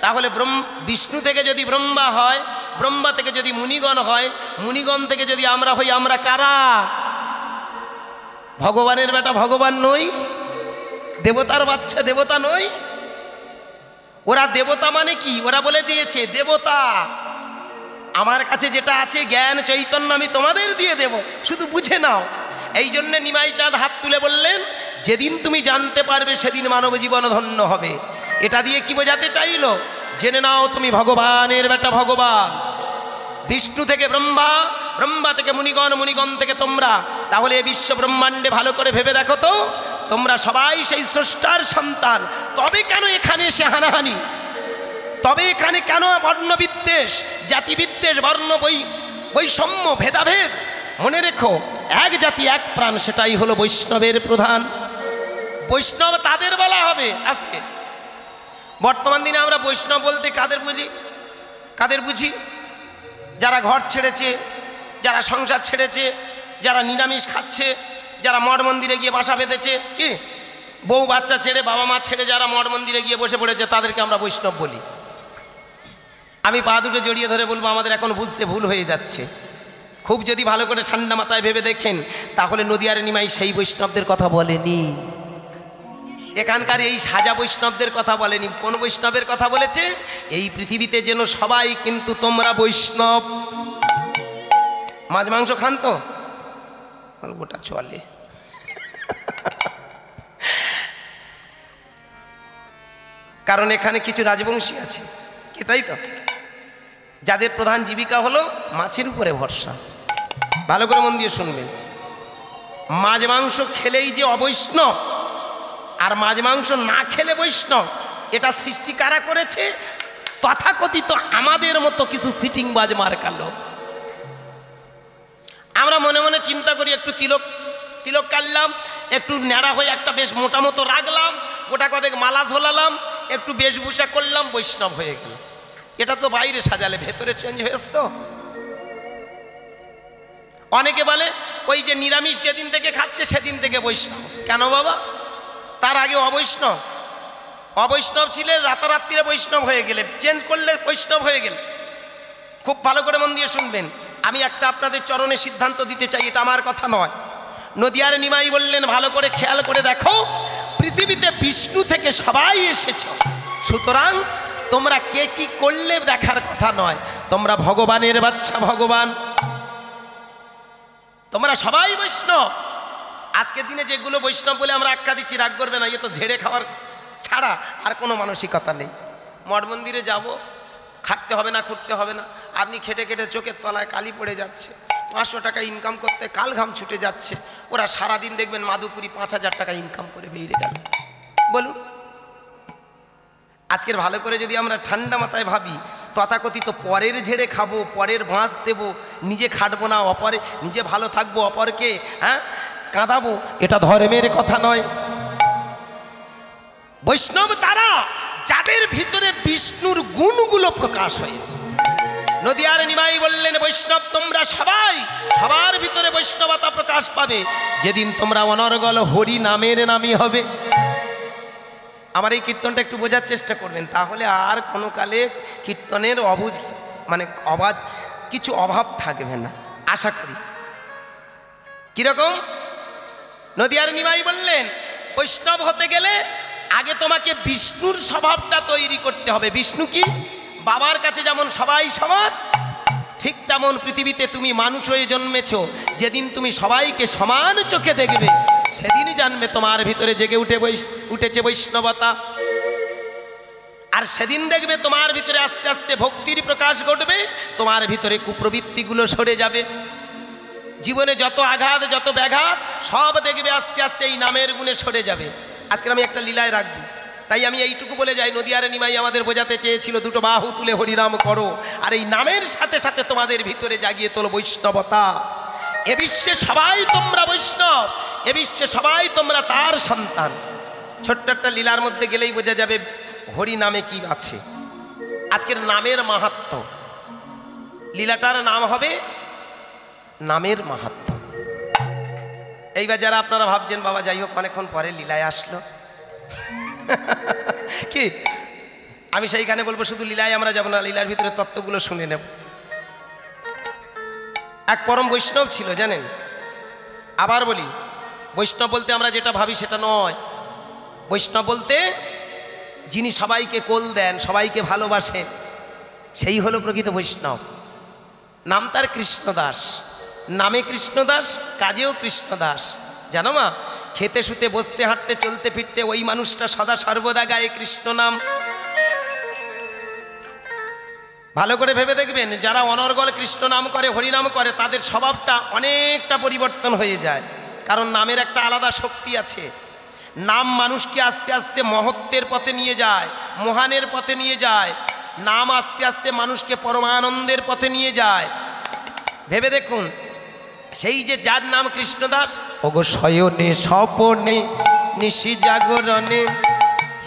তাহলে বিষ্ণু থেকে যদি ব্রহ্মা হয়, ব্রহ্মা থেকে যদি মুনিগণ হয়, মুনিগণ থেকে যদি আমরা হই, আমরা কারা? ভগবানের বেটা ভগবান নই? দেবতার বাচ্চা দেবতা নই? ওরা দেবতা মানে কি? ওরা বলে দিয়েছে দেবতা আমার কাছে যেটা আছে জ্ঞান চৈতন্য আমি তোমাদের দিয়ে দেব, শুধু বুঝে নাও। এই জন্যে নিমাই চাঁদ হাত তুলে বললেন, যেদিন তুমি জানতে পারবে সেদিন মানব জীবন ধন্য হবে। এটা দিয়ে কি বোঝাতে চাইল? জেনে নাও তুমি ভগবানের বেটা ভগবান। বিষ্ণু থেকে ব্রহ্মা, ব্রহ্মা থেকে মুনিগণ, মুনিগণ থেকে তোমরা। তাহলে এই বিশ্ব ব্রহ্মাণ্ডে ভালো করে ভেবে দেখো তো, তোমরা সবাই সেই স্রষ্টার সন্তান। তবে কেন এখানে এসে হানাহানি? তবে এখানে কেন বর্ণবিদ্বেষ, জাতিবিদ্বেষ, বর্ণ বৈষম্য, ভেদাভেদ? মনে রেখো, এক জাতি এক প্রাণ, সেটাই হলো বৈষ্ণবের প্রধান। বৈষ্ণব তাদের বলা হবে আজকে। বর্তমান দিনে আমরা বৈষ্ণব বলতে কাদের বুঝি? যারা ঘর ছেড়েছে, যারা সংসার ছেড়েছে, যারা নিরামিষ খাচ্ছে, যারা মঠ মন্দিরে গিয়ে বাসা বেঁধেছে, কি বউ বাচ্চা ছেড়ে, বাবা মা ছেড়ে যারা মঠ মন্দিরে গিয়ে বসে পড়েছে, তাদেরকে আমরা বৈষ্ণব বলি। আমি পা দুটো জড়িয়ে ধরে বলবো, আমাদের এখন বুঝতে ভুল হয়ে যাচ্ছে। খুব যদি ভালো করে ঠান্ডা মাথায় ভেবে দেখেন, তাহলে নদিয়ার নিমাই সেই বৈষ্ণবদের কথা বলেনি, এখানকার এই সাজা বৈষ্ণবদের কথা বলেনি। কোন বৈষ্ণবের কথা বলেছে? এই পৃথিবীতে যেন সবাই কিন্তু তোমরা বৈষ্ণব। মাছ মাংস খান তো গোটা চলে। কারণ এখানে কিছু রাজবংশী আছে, কি তাই তো, যাদের প্রধান জীবিকা হলো মাছের উপরে ভরসা। ভালো করে মন দিয়ে শুনবেন। মাছ মাংস খেলেই যে অবৈষ্ণব আর মাছ মাংস না খেলে বৈষ্ণব, এটা সৃষ্টি কারা করেছে? তথাকথিত আমাদের মতো কিছু সিটিংবাজ মার্কালো। আমরা মনে মনে চিন্তা করি একটু তিলক কাটলাম, একটু ন্যাড়া হয়ে একটা বেশ মোটা মতো রাখলাম, গোটা কদেক মালা ঝোলালাম, একটু বেশভূষা করলাম, বৈষ্ণব হয়ে গেল। এটা তো বাইরে সাজালে, ভেতরে চেঞ্জ হয়েছে। তো অনেকে বলে ওই যে নিরামিষ যেদিন থেকে খাচ্ছে সেদিন থেকে বৈষ্ণব। কেন বাবা? তার আগে অবৈষ্ণব ছিলেন, রাতারাত্রিরে বৈষ্ণব হয়ে গেলে, চেঞ্জ করলে বৈষ্ণব হয়ে গেলে। খুব ভালো করে মন দিয়ে শুনবেন, আমি একটা আপনাদের চরণে সিদ্ধান্ত দিতে চাই, এটা আমার কথা নয়। নদিয়ার নিমাই বললেন, ভালো করে খেয়াল করে দেখো, পৃথিবীতে বিষ্ণু থেকে সবাই এসেছে, সুতরাং তোমরা কে কি করলে দেখার কথা নয়, তোমরা ভগবানের বাচ্চা, ভগবান, তোমরা সবাই বৈষ্ণব। আজকের দিনে যেগুলো বৈষ্ণব বলে আমরা আখ্যা দিচ্ছি, রাগ করবে না, এ তো ঝেড়ে খাওয়ার ছাড়া আর কোনো মানসিকতা নেই। মঠ মন্দিরে যাব, খাটতে হবে না, খুঁটতে হবে না, আপনি খেটে খেটে চোখের তলায় কালি পড়ে যাচ্ছে, 500 টাকা ইনকাম করতে কাল ঘাম ছুটে যাচ্ছে, ওরা সারাদিন দেখবেন মাদুপুরি 5000 টাকা ইনকাম করে বেরিয়ে গেল। বলুন, আজকের ভালো করে যদি আমরা ঠান্ডা মাথায় ভাবি, তথাকথিত পরের ঝেড়ে খাবো, পরের বাঁশ দেব, নিজে খাটবো না, অপরে নিজে ভালো থাকবো, অপরকে কাঁদাবো, এটা ধর্মের কথা নয়। বৈষ্ণব তারা যাদের ভিতরে বিষ্ণুর গুণগুলো প্রকাশ হয়েছে। নদিয়ার নিমাই বললেন, বৈষ্ণব তোমরা সবাই, সবার ভিতরে বৈষ্ণবতা প্রকাশ পাবে যেদিন তোমরা অনর্গল হরি নামের নামী হবে। আমার এই কীর্তনটা একটু বোঝার চেষ্টা করবেন, তাহলে আর কোনো কালে কীর্তনের কিছু অভাব থাকবে না, আশা করি। কিরকম? নদিয়ার নিমাই বললেন, বৈষ্ণব হতে গেলে আগে তোমাকে বিষ্ণুর স্বভাবটা তৈরি করতে হবে। বিষ্ণু কি? বাবার কাছে যেমন সবাই সমান, ঠিক তেমন পৃথিবীতে তুমি মানুষ হয়ে জন্মেছ, যেদিন তুমি সবাইকে সমান চোখে দেখবে, সেদিনই জানবে তোমার ভিতরে জেগে উঠেছে বৈষ্ণবতা। আর সেদিন দেখবে তোমার ভিতরে আস্তে আস্তে ভক্তির প্রকাশ ঘটবে, তোমার ভিতরে কুপ্রবৃত্তিগুলো সরে যাবে। জীবনে যত আঘাত, যত ব্যাঘাত, সব দেখবে আস্তে আস্তে এই নামের গুণে সরে যাবে। আজকে আমি একটা লীলায় রাখবো, তাই আমি এইটুকু বলে যাই, নদিয়ার নিমাই আমাদের বোঝাতে চেয়েছিল, দুটো বাহু তুলে হরিনাম করো, আর এই নামের সাথে সাথে তোমাদের ভিতরে জাগিয়ে তোলো বৈষ্ণবতা। এ বিশ্বে সবাই তোমরা বৈষ্ণব, এ বিশ্বে সবাই তোমরা তার সন্তান। ছোট্ট একটা লীলার মধ্যে গেলেই বোঝা যাবে হরি নামে কি আছে। আজকের নামের মাহাত্ম্য, লীলাটার নাম হবে নামের মাহাত্ম্য। এইবার যারা আপনারা ভাবছেন, বাবা যাই হোক অনেকক্ষণ পরে লীলায় আসলো কি, আমি সেইখানে বলবো শুধু লীলায় আমরা যাব না, লীলার ভিতরে তত্ত্বগুলো শুনে নেব। এক পরম বৈষ্ণব ছিল, জানেন? আবার বলি, বৈষ্ণব বলতে আমরা যেটা ভাবি সেটা নয়। বৈষ্ণব বলতে যিনি সবাইকে কোল দেন, সবাইকে ভালোবাসেন, সেই হলো প্রকৃত বৈষ্ণব। নাম তার কৃষ্ণদাস, নামে কৃষ্ণদাস, কাজেও কৃষ্ণদাস। জানো মা, খেতে শুতে বসতে হাঁটতে চলতে ফিরতে ওই মানুষটা সদা সর্বদা গায়ে কৃষ্ণ নাম। ভালো করে ভেবে দেখবেন, যারা অনর্গল কৃষ্ণ নাম করে, হরিনাম করে, তাদের স্বভাবটা অনেকটা পরিবর্তন হয়ে যায়, কারণ নামের একটা আলাদা শক্তি আছে। নাম মানুষকে আস্তে আস্তে মহত্বের পথে নিয়ে যায়, মহানের পথে নিয়ে যায়। নাম আস্তে আস্তে মানুষকে পরমানন্দের পথে নিয়ে যায়। ভেবে দেখুন, সেই যে যার নাম কৃষ্ণদাস, ওগো শয়নে স্বপনে নিশি জাগরণে,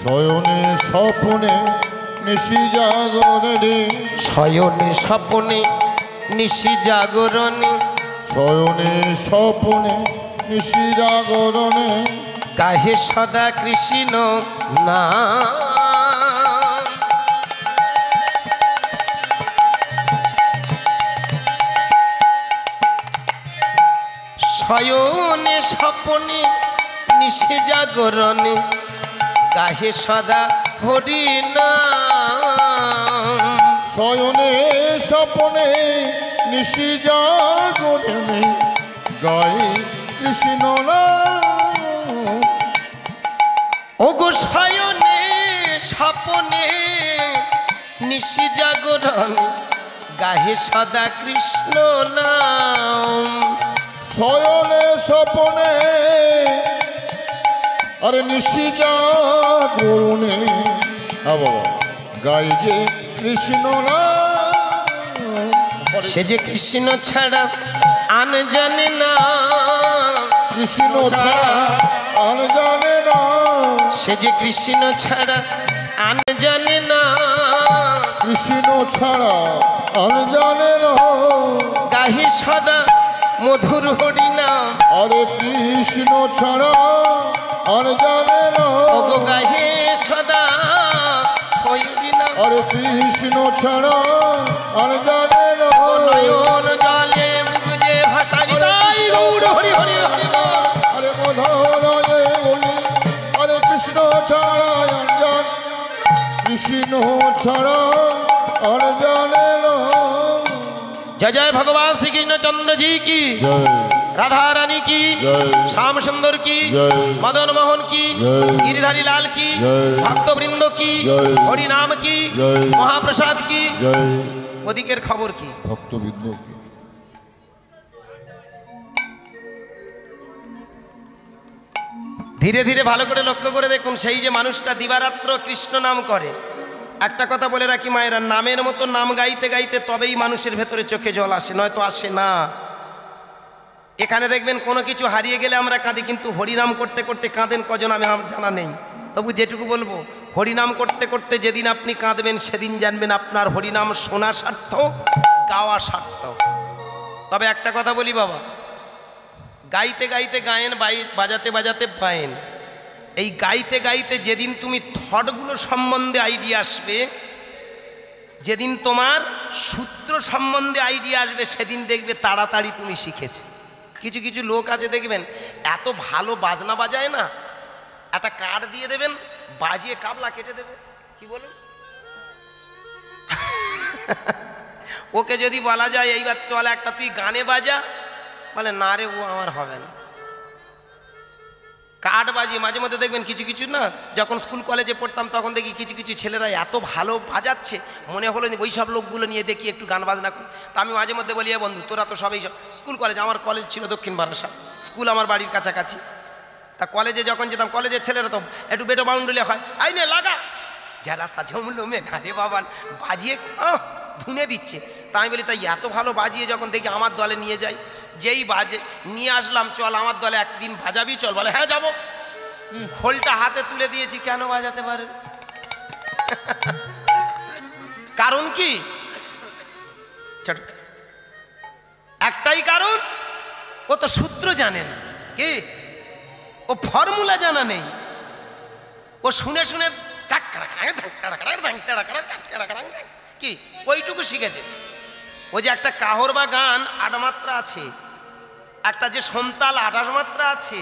শয়নে স্বপনে নিশি জাগরণে, শয়নে স্বপনে নিশি জাগরণে, শয়নে স্বপনে নিশি জাগরণে, গাহে সদা কৃষ্ণ নাম। শয়নে স্বপনে নিশি জাগরণে, গাহে সদা হরি নাম। শয়নে স্বপনে নিশি জাগরণে, গায়ে কৃষ্ণ নাম। ওগো শয়নে স্বপনে নিশি জাগরণে, গাহে সদা কৃষ্ণ নাম। শয়নে স্বপনে আরে নিশি জাগরণে বাবা গাই যে কৃষ্ণ নাম। সে যে কৃষ্ণ ছাড়া আন জানে না, কৃষ্ণ ছাড়া আর জানে না, সে যে কৃষ্ণ ছাড়া আন জানে না, কৃষ্ণ ছাড়া আর জানে না, গাহি সদা মধুর হরিনাম। আরে কৃষ্ণ ছাড়া আর জানে না, ওগো গাহে সদা হরিনাম। আরে কৃষ্ণ ছাড়া আর জানে না, ও নয়ন জলে বুঝে ভাষারি তাই গৌর হরি হরি হরি বল। আরে মধুরয়ে বলি আরে কৃষ্ণ ছাড়া আর জানে, কৃষ্ণ ছাড়া আর জানে না। जय जय भगवान श्री कृष्ण चंद्र जी की, জয় राधा रानी की, जय। श्याम सुंदर की, जय। मदन मोहन की, जय। गिरिधारी लाल की, जय। भक्त वृंद की, जय। हरि नाम की, जय। महाप्रसाद की, জয় ওদিকের খবর কি? ভক্তবৃন্দ কি ধীরে ধীরে ভালো করে লক্ষ্য করে দেখুন, সেই যে মানুষটা দিবারাত্র কৃষ্ণ নাম করে। একটা কথা বলে রাখি মায়েরা, নামের মতো নাম গাইতে গাইতে তবেই মানুষের ভেতরে চোখে জল আসে, নয়তো আসে না। এখানে দেখবেন কোনো কিছু হারিয়ে গেলে আমরা কাঁদি, কিন্তু হরিনাম করতে করতে কাঁদেন কজন আমি জানা নেই। তবু যেটুকু বলবো, হরিনাম করতে করতে যেদিন আপনি কাঁদবেন সেদিন জানবেন আপনার হরিনাম শোনা সার্থক, গাওয়া সার্থক। তবে একটা কথা বলি বাবা, গাইতে গাইতে গায়েন, বাজাতে বাজাতে পায়েন। এই গাইতে গাইতে যেদিন তুমি থটগুলো সম্বন্ধে আইডিয়া আসবে, যেদিন তোমার সূত্র সম্বন্ধে আইডিয়া আসবে, সেদিন দেখবে তাড়াতাড়ি তুমি শিখেছে। কিছু কিছু লোক আছে দেখবেন এত ভালো বাজনা বাজায় না, একটা কার্ড দিয়ে দেবেন, বাজিয়ে কাবলা কেটে দেবে। কি বলুন? ওকে যদি বলা যায় এইবার চল একটা তুই গানে বাজা, বলে না রে ও আমার হবে না। কাঠ বাজিয়ে মাঝে মধ্যে দেখবেন কিছু কিছু না, যখন স্কুল কলেজে পড়তাম তখন দেখি কিছু কিছু ছেলেরা এত ভালো বাজাচ্ছে, মনে হলো ওই সব লোকগুলো নিয়ে দেখি একটু গান বাজনা করি। তা আমি মাঝে মধ্যে বলি, বন্ধু তোরা তো সবাই স্কুল কলেজ, আমার কলেজ ছিল দক্ষিণ বারাসাত, স্কুল আমার বাড়ির কাছাকাছি। তা কলেজে যখন যেতাম, কলেজের ছেলেরা তো একটু বেটো বাউন্ডুলে হয়, আই নে লাগা যারা সাজমলো মে না রে বাবান, বাজিয়ে ধুনে দিচ্ছে। তা আমি বলি তাই এত ভালো বাজিয়ে যখন দেখি আমার দলে নিয়ে যাই, যেই বাজে নিয়ে আসলাম, চল আমার দলে একদিন বাজাবি চল, বলে হ্যাঁ যাবো। খোলটা হাতে তুলে দিয়েছি, কেন বাজাতে পারে? কারণ কি? একটাই কারণ, ও তো সূত্র জানে না, কি ও ফর্মুলা জানা নেই, ও শুনে শুনে কি ওইটুকু শিখেছে। ও যে একটা কাহর বা গান ৮ মাত্রা আছে, একটা যে সোমতাল ২৮ মাত্রা আছে,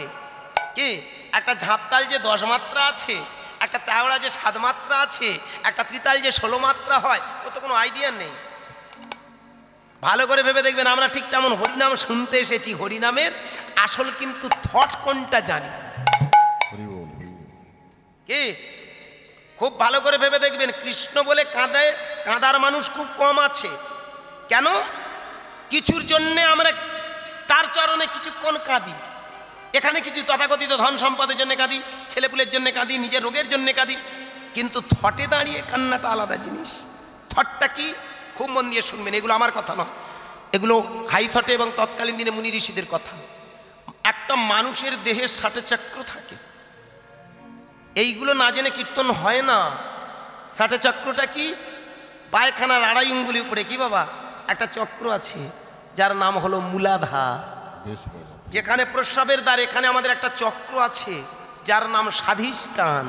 কি একটা ঝাঁপতাল যে ১০ মাত্রা আছে, একটা তেওড়া যে ৭ মাত্রা আছে, একটা ত্রিতাল যে ১৬ মাত্রা হয়, ও তো কোনো আইডিয়া নেই। ভালো করে ভেবে দেখবেন, আমরা ঠিক তেমন হরিনাম শুনতে এসেছি, হরিনামের আসল কিন্তু থট কোনটা জানি কি। খুব ভালো করে ভেবে দেখবেন, কৃষ্ণ বলে কাঁদার মানুষ খুব কম আছে। কেন? কিছুর জন্যে আমরা তার চরণে কিছুক্ষণ কাঁদি। এখানে কিছু তথাকথিত ধন সম্পদের জন্য কাঁদি, ছেলেপুলের জন্য কাঁদি, নিজের রোগের জন্য কাঁদি, কিন্তু থটে দাঁড়িয়ে কান্নাটা আলাদা জিনিস। থটটা কি? খুব মন দিয়ে শুনবেন, এগুলো আমার কথা নয়, এগুলো হাই থটে এবং তৎকালীন দিনে মুনি ঋষিদের কথা। একটা মানুষের দেহে ৬০ চক্র থাকে, এইগুলো না জেনে কীর্তন হয় না। ৬০ চক্রটা কি? পায়খানার ২.৫ আঙ্গুলি উপরে কি বাবা একটা চক্র আছে, যার নাম হলো মূলাধার। যেখানে প্রস্রাবের দ্বার, এখানে আমাদের একটা চক্র আছে যার নাম স্বাধিষ্ঠান।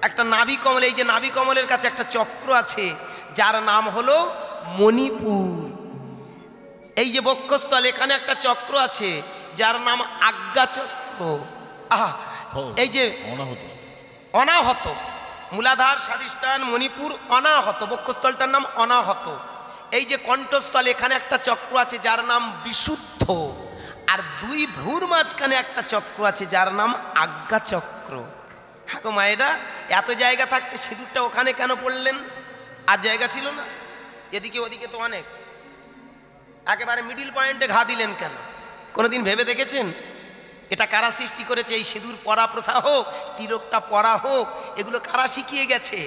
একটা নাভি কমল, এই যে নাভি কমলের কাছে একটা চক্র আছে যার নাম হলো মণিপুর। এই যে বক্ষস্থল, এখানে একটা চক্র আছে যার নাম আজ্ঞা চক্র। এই যে অনাহত, মূলাধার, স্বাধিষ্ঠান, মণিপুর, অনাহত, বক্ষস্থলটার নাম অনাহত। এই যে কণ্ঠস্থল, এখানে একটা চক্র আছে যার নাম বিশুদ্ধ, আর ২ ভ্রুর মাঝখানে একটা চক্র আছে যার নাম আজ্ঞা চক্র। হ্যাঁ গো মায়েরা, এত জায়গা থাকতে সিঁদুরটা ওখানে কেন পড়লেন? আর জায়গা ছিল না? এদিকে ওদিকে তো অনেক, একেবারে মিডিল পয়েন্টে ঘা দিলেন কেন? কোনোদিন ভেবে দেখেছেন এটা কারা সৃষ্টি করেছে? এই সিঁদুর পরা প্রথা হোক, তিলকটা পরা হোক, এগুলো কারা শিখিয়ে গেছে?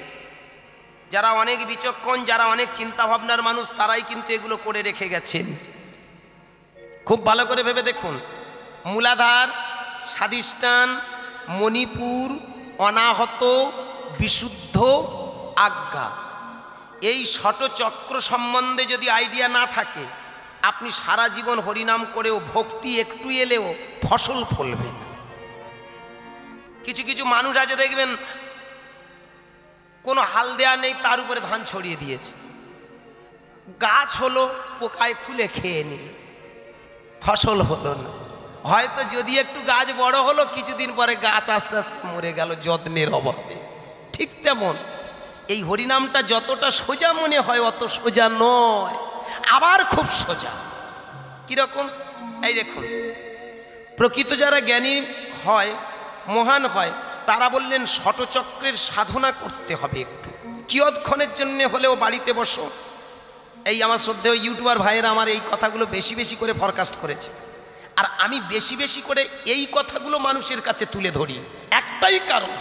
যারা অনেক বিচক্ষণ, যারা অনেক চিন্তা ভাবনার মানুষ, তারাই কিন্তু এগুলো করে রেখে গেছেন। খুব ভালো করে ভেবে দেখুন, মূলাধার, স্বাধিষ্ঠান, মণিপুর, অনাহত, বিশুদ্ধ, আজ্ঞা, এই ষটচক্র সম্বন্ধে যদি আইডিয়া না থাকে, আপনি সারা জীবন হরিনাম করেও ভক্তি একটু এলেও ফসল ফলবেন। কিছু কিছু মানুষ আছে দেখবেন কোনো হাল দেয়া নেই, তার উপরে ধান ছড়িয়ে দিয়েছে, গাছ হলো পোকায় খুলে খেয়ে নিল, ফসল হলো না। হয়তো যদি একটু গাছ বড় হলো, কিছুদিন পরে গাছ আস্তে আস্তে মরে গেল যত্নের অভাবে। ঠিক তেমন এই হরিনামটা যতটা সোজা মনে হয় অত সোজা নয়, আবার খুব সোজা। কিরকম? এই দেখুন, প্রকৃত যারা জ্ঞানী হয়, মহান হয়, তারা বললেন ষটচক্রের সাধনা করতে হবে একটু, কিয়ৎক্ষণের জন্য হলেও বাড়িতে বসো। এই আমার শ্রদ্ধেয় ইউটিউবার ভাইয়েরা আমার এই কথাগুলো বেশি বেশি করে ফরকাস্ট করেছে, আর আমি বেশি বেশি করে এই কথাগুলো মানুষের কাছে তুলে ধরি। একটাই কারণ,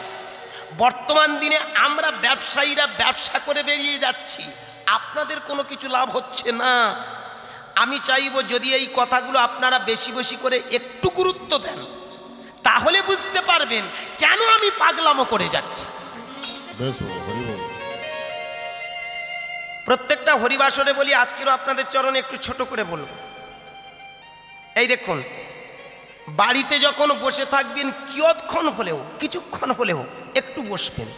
বর্তমান দিনে আমরা ব্যবসায়ীরা ব্যবসা করে বেরিয়ে যাচ্ছি, আপনাদের কোনো কিছু লাভ হচ্ছে না। আমি চাইব যদি এই কথাগুলো আপনারা বেশি বেশি করে একটু গুরুত্ব দেন, তাহলে বুঝতে পারবেন কেন আমি পাগলামো করে যাচ্ছি। প্রত্যেকটা হরিবাসরে বলি, আজকেরও আপনাদের চরণে একটু ছোট করে বলবো। এই দেখুন, বাড়িতে যখন বসে থাকবেন, কিয়ৎক্ষণ হলেও, কিছুক্ষণ হলেও একটু বসবেন,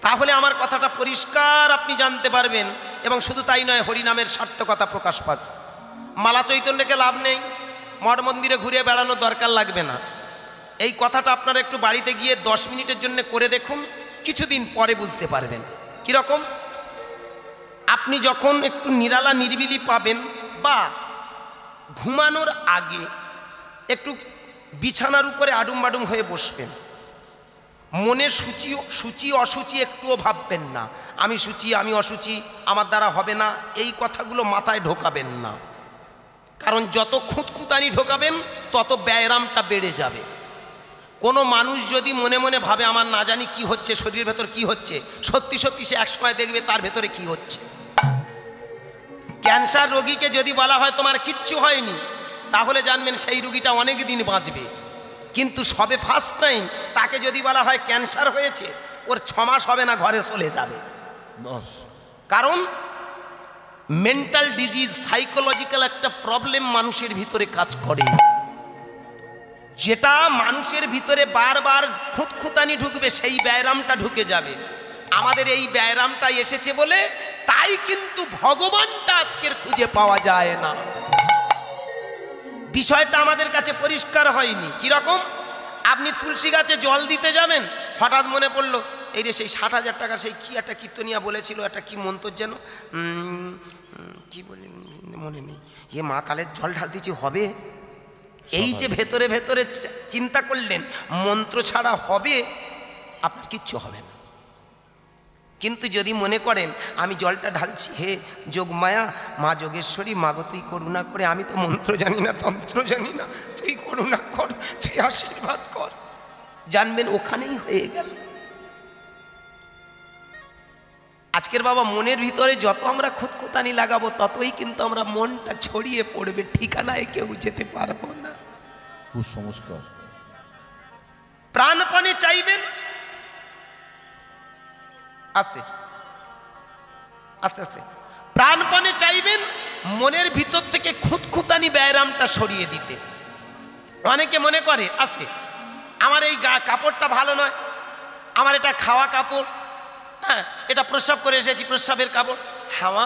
তাহলে আমার কথাটা পরিষ্কার আপনি জানতে পারবেন, এবং শুধু তাই নয়, হরিনামের সার্থকতা প্রকাশ পাবে। মালা চৈতন্যকে লাভ নেই, মঠ মন্দিরে ঘুরে বেড়ানোর দরকার লাগবে না। এই কথাটা আপনারা একটু বাড়িতে গিয়ে 10 মিনিটের জন্য করে দেখুন, কিছুদিন পরে বুঝতে পারবেন। কীরকম? আপনি যখন একটু নিরালা নিরিবিলি পাবেন, বা ঘুমানোর আগে একটু বিছানার উপরে আডুম বাডুম হয়ে বসবেন, মনে সূচি অসুচি একটুও ভাববেন না, আমি সূচি, আমি অসুচি, আমার দ্বারা হবে না, এই কথাগুলো মাথায় ঢোকাবেন না। কারণ যত খুঁতখুঁতানি ঢোকাবেন তত ব্যায়ামটা বেড়ে যাবে। কোনো মানুষ যদি মনে মনে ভাবে আমার না জানি কি হচ্ছে, শরীরের ভেতর কি হচ্ছে, সত্যি সত্যি সে একসময় দেখবে তার ভেতরে কি হচ্ছে। ক্যান্সার রোগীকে যদি বলা হয় তোমার কিচ্ছু হয়নি, তাহলে জানবেন সেই রোগীটা অনেক দিন বাঁচবে। কিন্তু সবে ফার্স্ট টাইম তাকে যদি বলা হয় ক্যান্সার হয়েছে, ওর 6 মাস হবে না, ঘরে চলে যাবে। কারণ মেন্টাল ডিজিজ, সাইকোলজিক্যাল একটা প্রবলেম মানুষের ভিতরে কাজ করে, যেটা মানুষের ভিতরে বারবার খুঁতখুঁতানি ঢুকবে, সেই ব্যায়ামটা ঢুকে যাবে। আমাদের এই ব্যায়ামটা এসেছে বলে তাই কিন্তু ভগবানটা আজকের খুঁজে পাওয়া যায় না। বিষয়টা আমাদের কাছে পরিষ্কার হয়নি। কিরকম? আপনি তুলসী গাছে জল দিতে যাবেন, হঠাৎ মনে পড়লো এই রে সেই 60,000 টাকা সেই কি একটা কীর্তনিয়া বলেছিল, একটা কি মন্ত্র যেন, কি বলি মনে নেই, এ মা কালের জল ঢাল দিচ্ছি হবে। এই যে ভেতরে ভেতরে চিন্তা করলেন, মন্ত্র ছাড়া হবে, আপনার কিচ্ছু হবে না। কিন্তু যদি মনে করেন আমি জলটা ঢালছি, হে যোগমায়া, মা যোগেশ্বরী, মাগো তুই করুণা করে, আমি তো মন্ত্র জানি না, তন্ত্র জানি না, তুই করুণা কর, তুই আশীর্বাদ কর, জানবেন ওখানেই হয়ে গেল। আজকের বাবা মনের ভিতরে যত আমরা খুঁতখুঁতানি লাগাবো, ততই কিন্তু আমরা মনটা ছড়িয়ে পড়বে, ঠিকানায় কেউ যেতে পারবো না। কুসংস্কার। প্রাণপণে চাইবেন, আস্তে আস্তে আস্তে প্রাণপণে চাইবেন মনের ভিতর থেকে খুঁতখুঁতানি ব্যায়ামটা সরিয়ে দিতে। অনেকে মনে করে আস্তে, আমার এই কাপড়টা ভালো নয়, আমার এটা খাওয়া কাপড়, হ্যাঁ এটা প্রস্রাব করে এসেছি, প্রস্রাবের কাপড়। হাওয়া,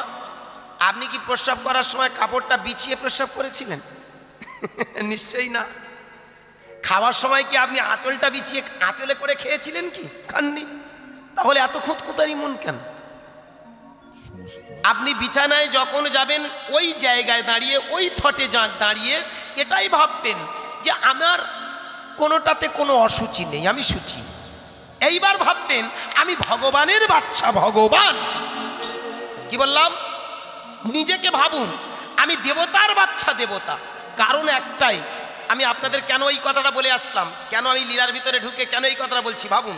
আপনি কি প্রস্রাব করার সময় কাপড়টা বিছিয়ে প্রস্রাব করেছিলেন? নিশ্চয়ই না। খাওয়ার সময় কি আপনি আঁচলটা বিছিয়ে আঁচলে করে খেয়েছিলেন কি? খাননি। তাহলে এত খুঁতখুঁতানি মন কেন? আপনি বিছানায় যখন যাবেন, ওই জায়গায় দাঁড়িয়ে, ওই থটে দাঁড়িয়ে এটাই ভাববেন যে আমার কোনোটাতে কোনো অসুচি নেই, আমি সুচি। এইবার ভাববেন আমি ভগবানের বাচ্চা, ভগবান। কি বললাম? নিজেকে ভাবুন আমি দেবতার বাচ্চা, দেবতা। কারণ একটাই, আমি আপনাদের কেন এই কথাটা বলে আসলাম, কেন আমি লীলার ভিতরে ঢুকে কেন এই কথাটা বলছি ভাবুন।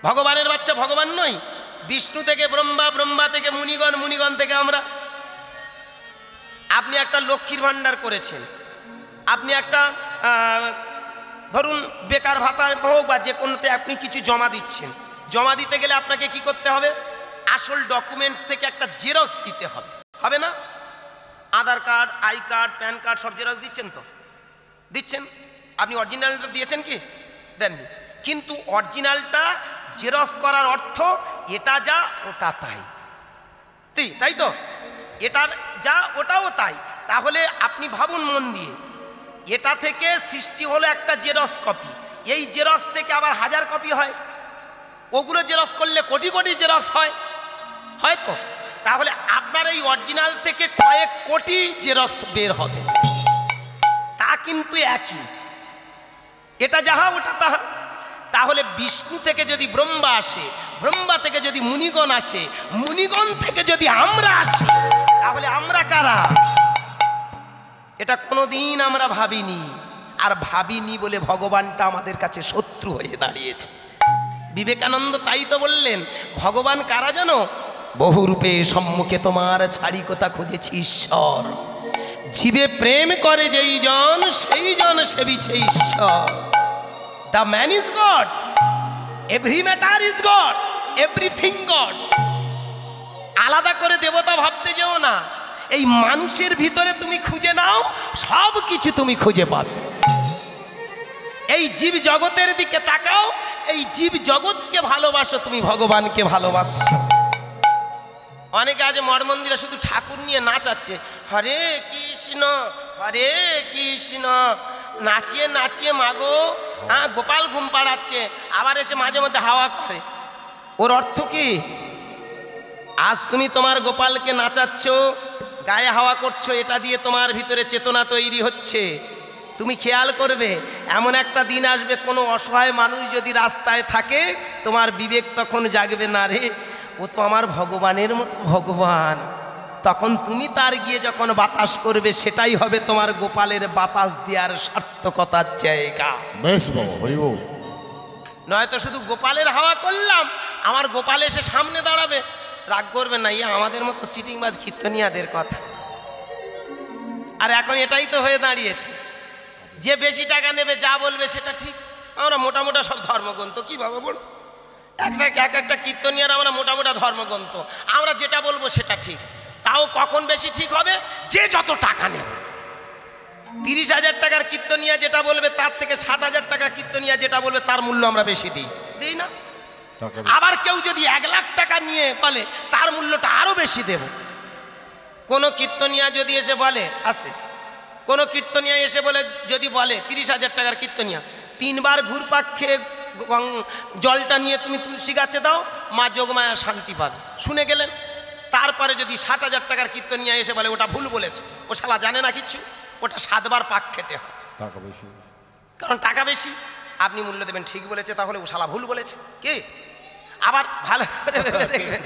ভগবানের বাচ্চা ভগবান নই, বিষ্ণু থেকে ব্রহ্মা, ব্রহ্মা থেকে মুনিগণ, মুনিগণ থেকে আমরা। আপনি একটা লক্ষ্মীর ভাণ্ডার করেছেন, আপনি একটা ধরুন বেকার ভাতা হোক বা যে কোনোতে আপনি কিছু জমা দিচ্ছেন, জমা দিতে গেলে আপনাকে কি করতে হবে, আসল ডকুমেন্টস থেকে একটা জেরক্স দিতে হবে, হবে না? Aadhaar card, I card, PAN card সব জেরক্স দিচ্ছেন তো? দিচ্ছেন। আপনি অরিজিনালটা দিয়েছেন কি? দেননি। কিন্তু অরিজিনালটা জেরক্স করার অর্থ এটা যা ওটা তাই, তাই তো? এটার যা ওটাও তাই। তাহলে আপনি ভাবুন মন দিয়ে, এটা থেকে সৃষ্টি হলো একটা জেরক্স কপি, এই জেরক্স থেকে আবার 1000 কপি হয়, ওগুলো জেরক্স করলে কোটি কোটি জেরক্স হয়, হয়তো? তাহলে আপনার এই অরিজিনাল থেকে কয়েক কোটি জেরক্স বের হবে, তা কিন্তু একই, এটা যাহা ওটা তাহা। তাহলে বিষ্ণু থেকে যদি ব্রহ্মা আসে, ব্রহ্মা থেকে যদি মুনিগণ আসে, মুনিগণ থেকে যদি আমরা আসি, তাহলে আমরা কারা? এটা কোনোদিন আমরা ভাবিনি, আর ভাবিনি বলে ভগবানটা আমাদের কাছে শত্রু হয়ে দাঁড়িয়েছে। বিবেকানন্দ তাই তো বললেন, ভগবান কারা জানো? বহুরূপে সম্মুখে তোমার ছাড়ি কোথা খুঁজেছি ঈশ্বর, জীবে প্রেম করে যেই জন সেই জন সেবিছে ঈশ্বর। The man is god, every matter is god, everything god. আলাদা করে দেবতা ভাবতে যেও না, এই মানুষের ভিতরে তুমি খুঁজে নাও, সব কিছু তুমি খুঁজে পাবে। এই জীব জগতের দিকে তাকাও, এই জীব জগৎকে ভালোবাসো, তুমি ভগবানকে ভালোবাসছো। অনেকে আজ মঠ মন্দিরে শুধু ঠাকুর নিয়ে নাচাচ্ছে, হরে কৃষ্ণ হরে কৃষ্ণ, নাচিয়ে নাচিয়ে মাগো, হ্যাঁ গোপাল ঘুম পাড়াচ্ছে, আবার এসে মাঝে মধ্যে হাওয়া করে। ওর অর্থ কি? আজ তুমি তোমার গোপালকে নাচাচ্ছ, গায়ে হাওয়া করছো, এটা দিয়ে তোমার ভিতরে চেতনা তৈরি হচ্ছে। তুমি খেয়াল করবে, এমন একটা দিন আসবে, কোনো অসহায় মানুষ যদি রাস্তায় থাকে, তোমার বিবেক তখন জাগবে, না রে ও তো আমার ভগবানের মতো ভগবান। তখন তুমি তার গিয়ে যখন বাতাস করবে, সেটাই হবে তোমার গোপালের বাতাস দেওয়ার সার্থকতার জায়গা। বেশ বাবা, হরি বল। নয়তো শুধু গোপালের হাওয়া করলাম, আমার গোপাল এসে সামনে দাঁড়াবে, রাগ করবে না, ইয়ে আমাদের মতো সিটিংবাজ কীর্তনিয়াদের কথা। আর এখন এটাই তো হয়ে দাঁড়িয়েছে, যে বেশি টাকা নেবে যা বলবে সেটা ঠিক। আমরা মোটা মোটা সব ধর্মগ্রন্থ, কি বাবা বলো, একটা কীর্তনিয়ার আমরা মোটা মোটা ধর্মগ্রন্থ, আমরা যেটা বলবো সেটা ঠিক। তাও কখন বেশি ঠিক হবে? যে যত টাকা নেবে। 30,000 টাকার কীর্তনিয়া যেটা বলবে, তার থেকে 60,000 টাকা কীর্তনিয়া যেটা বলবে, তার মূল্য আমরা বেশি দিই না? আবার কেউ যদি 1 লাখ টাকা নিয়ে বলে, তার মূল্যটা আরো বেশি দেব। কোনো কীর্তনিয়া যদি এসে বলে, আসতে কোনো কীর্তনিয়া এসে বলে, যদি বলে 30,000 টাকার কীর্তনিয়া, 3 বার ঘুরপাক খেয়ে জলটা নিয়ে তুমি তুলসী গাছে দাও, মা যোগমায়া শান্তি পাবে, শুনে গেলেন। তারপরে যদি 60,000 টাকার কীর্তনিয়া এসে বলে ওটা ভুল বলেছে, ও শালা জানে না কিচ্ছু, ওটা 7 বার পাক খেতে হয়, টাকা বেশি, কারণ টাকা বেশি। আপনি মূল্য দেবেন, ঠিক বলেছে, তাহলে ও শালা ভুল বলেছে কি? আবার ভালো করে ভেবে দেখবেন,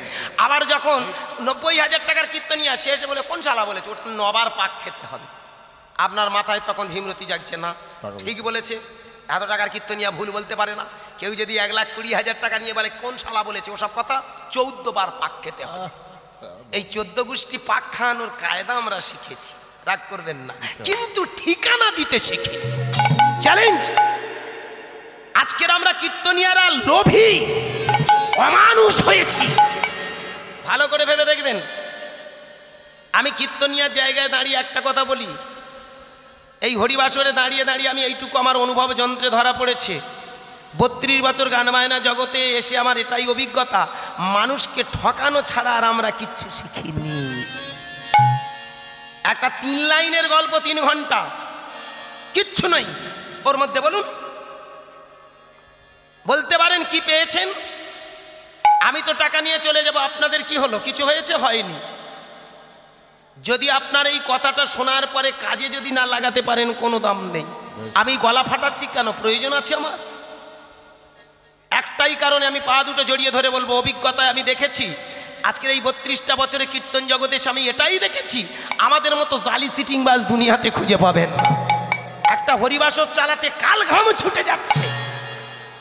আবার যখন 90,000 টাকার কীর্তনিয়া সে এসে বলে কোন শালা বলেছে, ওটা 9 বার পাক খেতে হবে। আপনার মাথায় তখন ভীমরতি জাগছে, না ঠিক বলেছে, এত টাকার কীর্তনিয়া ভুল বলতে পারে না। কেউ যদি 1,20,000 টাকা নিয়ে বলে কোন শালা বলেছে, ওসব কথা 14 বার পাক খেতে হবে। এই 14 গোষ্ঠী পাক খাওয়ানোর কায়দা আমরা শিখেছি, রাগ করবেন না, কিন্তু ঠিকানা দিতে শিখি। চ্যালেঞ্জ, আজকের আমরা কীর্তনিয়ারা লোভী অমানুষ হয়েছি। ভালো করে ভেবে দেখবেন। আমি কীর্তনিয়ার জায়গায় দাঁড়িয়ে একটা কথা বলি, এই হরিবাসরে দাঁড়িয়ে দাঁড়িয়ে আমি এইটুকু আমার অনুভব যন্ত্রে ধরা পড়েছে। 32 বছর গান বায়না জগতে এসে আমার এটাই অভিজ্ঞতা, মানুষকে ঠকানো ছাড়া আর আমরা কিচ্ছু শিখিনি। একটা 3 লাইনের গল্প 3 ঘন্টা, কিচ্ছু নয় ওর মধ্যে। বলুন, বলতে পারেন কি পেয়েছেন? আমি তো টাকা নিয়ে চলে যাব, আপনাদের কি হলো? কিছু হয়েছে? হয়নি। যদি আপনার এই কথাটা শোনার পরে কাজে যদি না লাগাতে পারেন, কোনো দাম নেই। আমি গলা ফাটাচ্ছি কেন? প্রয়োজন আছে আমার? একটাই কারণে আমি পা দুটো জড়িয়ে ধরে বলবো, অভিজ্ঞতায় আমি দেখেছি, আজকের এই 32টা বছরে কীর্তন জগতে আমি এটাই দেখেছি, আমাদের মতো জালি সিটিং বাস দুনিয়াতে খুঁজে পাবেন না। একটা হরিবাসর চালাতে কাল ঘাম ছুটে যাচ্ছে,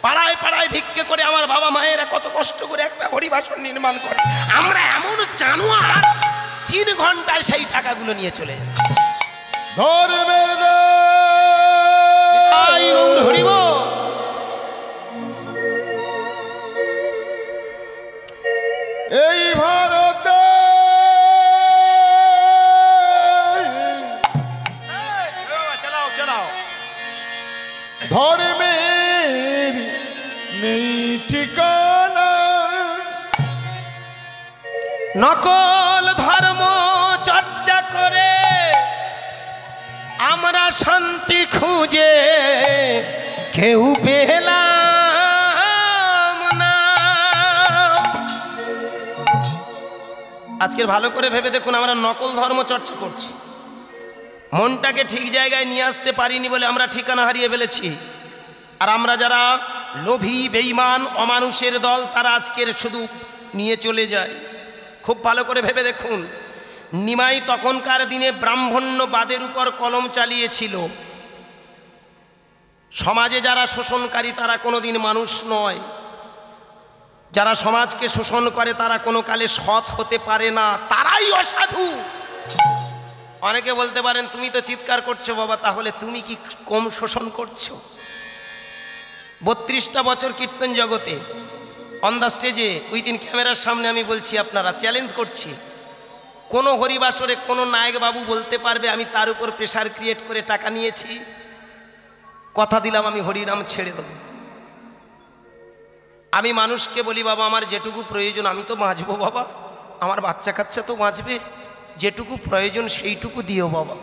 পাড়ায় পাড়ায় ভিক্ষে করে আমার বাবা মায়েরা কত কষ্ট করে একটা হরিবাসর নির্মাণ করে, আমরা এমন জানোয়ার 3 ঘন্টায় সেই টাকাগুলো নিয়ে চলে যাচ্ছে। ধর্মের হরিব এই ভারতে ধর্মের নেই ঠিকানা, নকল ধর্ম চর্চা করে আমরা শান্তি খুঁজে কেউ পেলাম না। আজকের ভালো করে ভেবে দেখুন, আমরা নকল ধর্ম চর্চা করছি, মনটাকে ঠিক জায়গায় নিয়ে আসতে পারিনি বলে আমরা ঠিকানা হারিয়ে ফেলেছি। আর আমরা যারা লোভী বেঈমান অমানুষের দল, তারা আজকের শুধু নিয়ে চলে যায়। খুব ভালো করে ভেবে দেখুন, নিমাই তখনকার দিনে ব্রাহ্মণ্যবাদের উপর কলম চালিয়েছিল। সমাজে যারা শোষণকারী তারা কোনোদিন মানুষ নয়, যারা সমাজকে শোষণ করে তারা কোনো কালে সৎ হতে পারে না, তারাই অসাধু। অনেকে বলতে পারেন তুমি তো চিৎকার করছো বাবা, তাহলে তুমি কি কম শোষণ করছো? 32টা বছর কীর্তন জগতে অন দ্য স্টেজে উইদিন ক্যামেরার সামনে আমি বলছি, আপনারা চ্যালেঞ্জ করছি, কোনো হরিবাসরে কোনো নায়ক বাবু বলতে পারবে আমি তার উপর প্রেশার ক্রিয়েট করে টাকা নিয়েছি? কথা দিলাম আমি হরিনাম ছেড়ে দেব। আমি মানুষকে বলি বাবা আমার যেটুকু প্রয়োজন আমি তো বাঁচবো বাবা, আমার বাচ্চা কাচ্চা তো বাঁচবে, যেটুকু প্রয়োজন সেইটুকু দিও বাবা।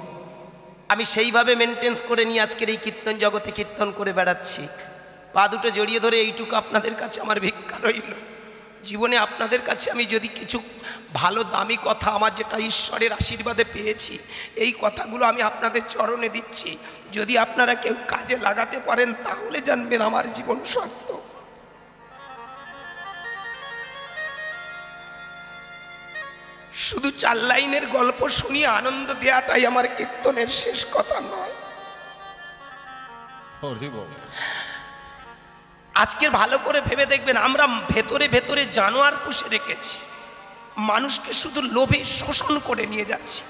আমি সেইভাবে মেনটেন্স করে নিয়ে আজকের এই কীর্তন জগতে কীর্তন করে বেড়াচ্ছি। পা দুটো জড়িয়ে ধরে এইটুকু আপনাদের কাছে আমার ভিক্ষা রইল, জীবনে আপনাদের কাছে আমি যদি কিছু ভালো দামি কথা আমার যেটা ঈশ্বরের আশীর্বাদে পেয়েছি, এই কথাগুলো আমি আপনাদের চরণে দিচ্ছি। যদি আপনারা কেউ কাজে লাগাতে পারেন তাহলে জানবেন আমার জীবন সার্থক। শুধু 4 লাইনের গল্প শুনিয়ে আনন্দ দেওয়াটাই আমার কীর্তনের শেষ কথা নয়। আজকের ভালো করে ভেবে দেখবেন, আমরা ভেতরে ভেতরে জানোয়ার পুষে রেখেছি, মানুষকে শুধু লোভে শোষণ করে নিয়ে যাচ্ছি।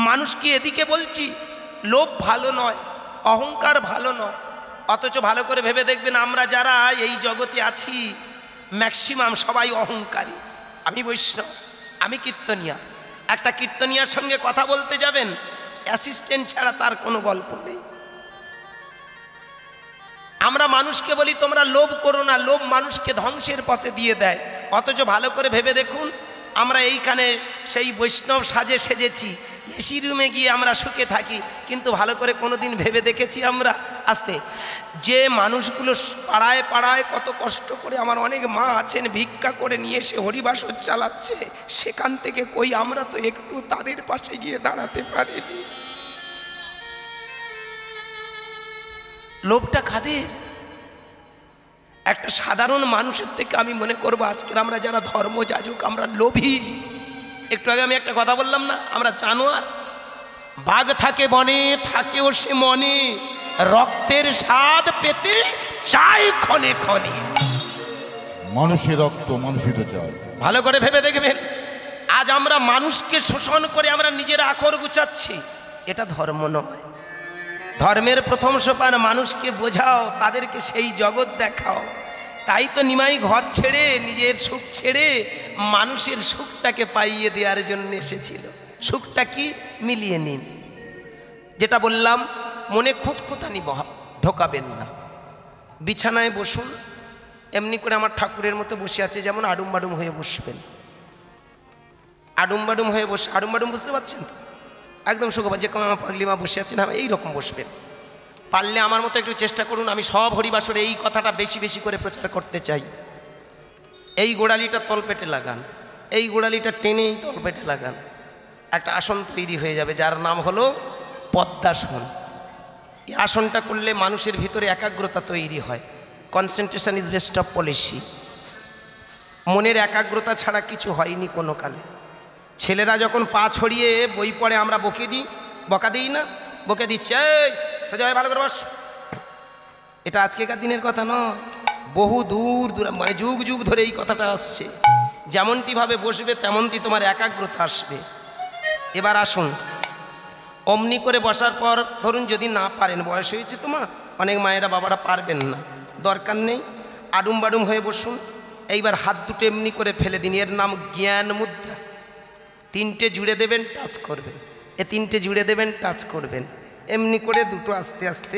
মানুষকে এদিকে বলছি লোভ ভালো নয়, অহংকার ভালো নয়, অথচ ভালো করে ভেবে দেখবেন আমরা যারা এই জগতে আছি ম্যাক্সিমাম সবাই অহংকারী। আমি বৈষ্ণব, আমি কীর্তনিয়া। একটা কীর্তনিয়ার সঙ্গে কথা বলতে যাবেন, অ্যাসিস্ট্যান্ট ছাড়া তার কোনো গল্প নেই। আমরা মানুষকে বলি তোমরা লোভ করো না, লোভ মানুষকে ধ্বংসের পথে দিয়ে দেয়, অথচ ভালো করে ভেবে দেখুন আমরা এইখানে সেই বৈষ্ণব সাজে সেজেছি, এসি রুমে গিয়ে আমরা সুখে থাকি, কিন্তু ভালো করে কোনোদিন ভেবে দেখেছি আমরা আসতে যে মানুষগুলো পাড়ায় পাড়ায় কত কষ্ট করে, আমার অনেক মা আছেন ভিক্ষা করে নিয়ে এসে হরিবাসর চালাচ্ছে, সেখান থেকে কই আমরা তো একটু তাদের পাশে গিয়ে দাঁড়াতে পারিনি। লোভটা কাদের? একটা সাধারণ মানুষের থেকে আমি মনে করবো আজকের আমরা যারা ধর্ম যাজক আমরা লোভী। একটু আগে আমি একটা কথা বললাম না, আমরা জানোয়ার। বাঘ থাকে বনে, থাকেও সে মনে, রক্তের স্বাদ পেতে চাই ক্ষণে ক্ষণে। মানুষের রক্ত মানুষই তো চায়। ভালো করে ভেবে দেখবেন, আজ আমরা মানুষকে শোষণ করে আমরা নিজের আখর গুছাচ্ছি, এটা ধর্ম নয়। ধর্মের প্রথম সোপান মানুষকে বোঝাও, তাদেরকে সেই জগৎ দেখাও। তাই তো নিমাই ঘর ছেড়ে নিজের সুখ ছেড়ে মানুষের সুখটাকে পাইয়ে দেওয়ার জন্য এসেছিল। সুখটা কি? মিলিয়ে নিন। যেটা বললাম, মনে খুঁতখুঁতানি ঢোকাবেন না, বিছানায় বসুন, এমনি করে আমার ঠাকুরের মতো বসে আছে যেমন আডুম হয়ে বসবেন। আডুম হয়ে বসে, আডুম বুঝতে পারছেন তো? একদম সুখবা, যে কোনো আমার পাগলিমা বসে আছেন এইরকম বসবেন। পারলে আমার মতো একটু চেষ্টা করুন। আমি সব হরিবাসরে এই কথাটা বেশি বেশি করে প্রচার করতে চাই। এই গোড়ালিটা তলপেটে লাগান, এই গোড়ালিটা টেনেই তলপেটে লাগান, একটা আসন তৈরি হয়ে যাবে যার নাম হলো পদ্মাসন। এই আসনটা করলে মানুষের ভিতরে একাগ্রতা তৈরি হয়। Concentration is best of policy. মনের একাগ্রতা ছাড়া কিছু হয়নি কোনো কালে। ছেলেরা যখন পা ছড়িয়ে বই পড়ে আমরা বকা দিই না, বকে দিচ্ছে এই সোজা হয়ে ভালো করে বস। এটা আজকেকার দিনের কথা নয়, বহু দূর মানে যুগ যুগ ধরে এই কথাটা আসছে। যেমনটিভাবে বসবে তেমনটি তোমার একাগ্রতা আসবে। এবার আসুন, অমনি করে বসার পর ধরুন যদি না পারেন, বয়স হয়েছে তোমার, অনেক মায়েরা বাবারা পারবেন না, দরকার নেই, আডুম বাডুম হয়ে বসুন। এইবার হাত দুটো এমনি করে ফেলে দিন, এর নাম জ্ঞান মুদ্রা। তিনটে জুড়ে দেবেন, টাচ করবেন, তিনটে জুড়ে দেবেন, টাচ করবেন, এমনি করে দুটো আস্তে আস্তে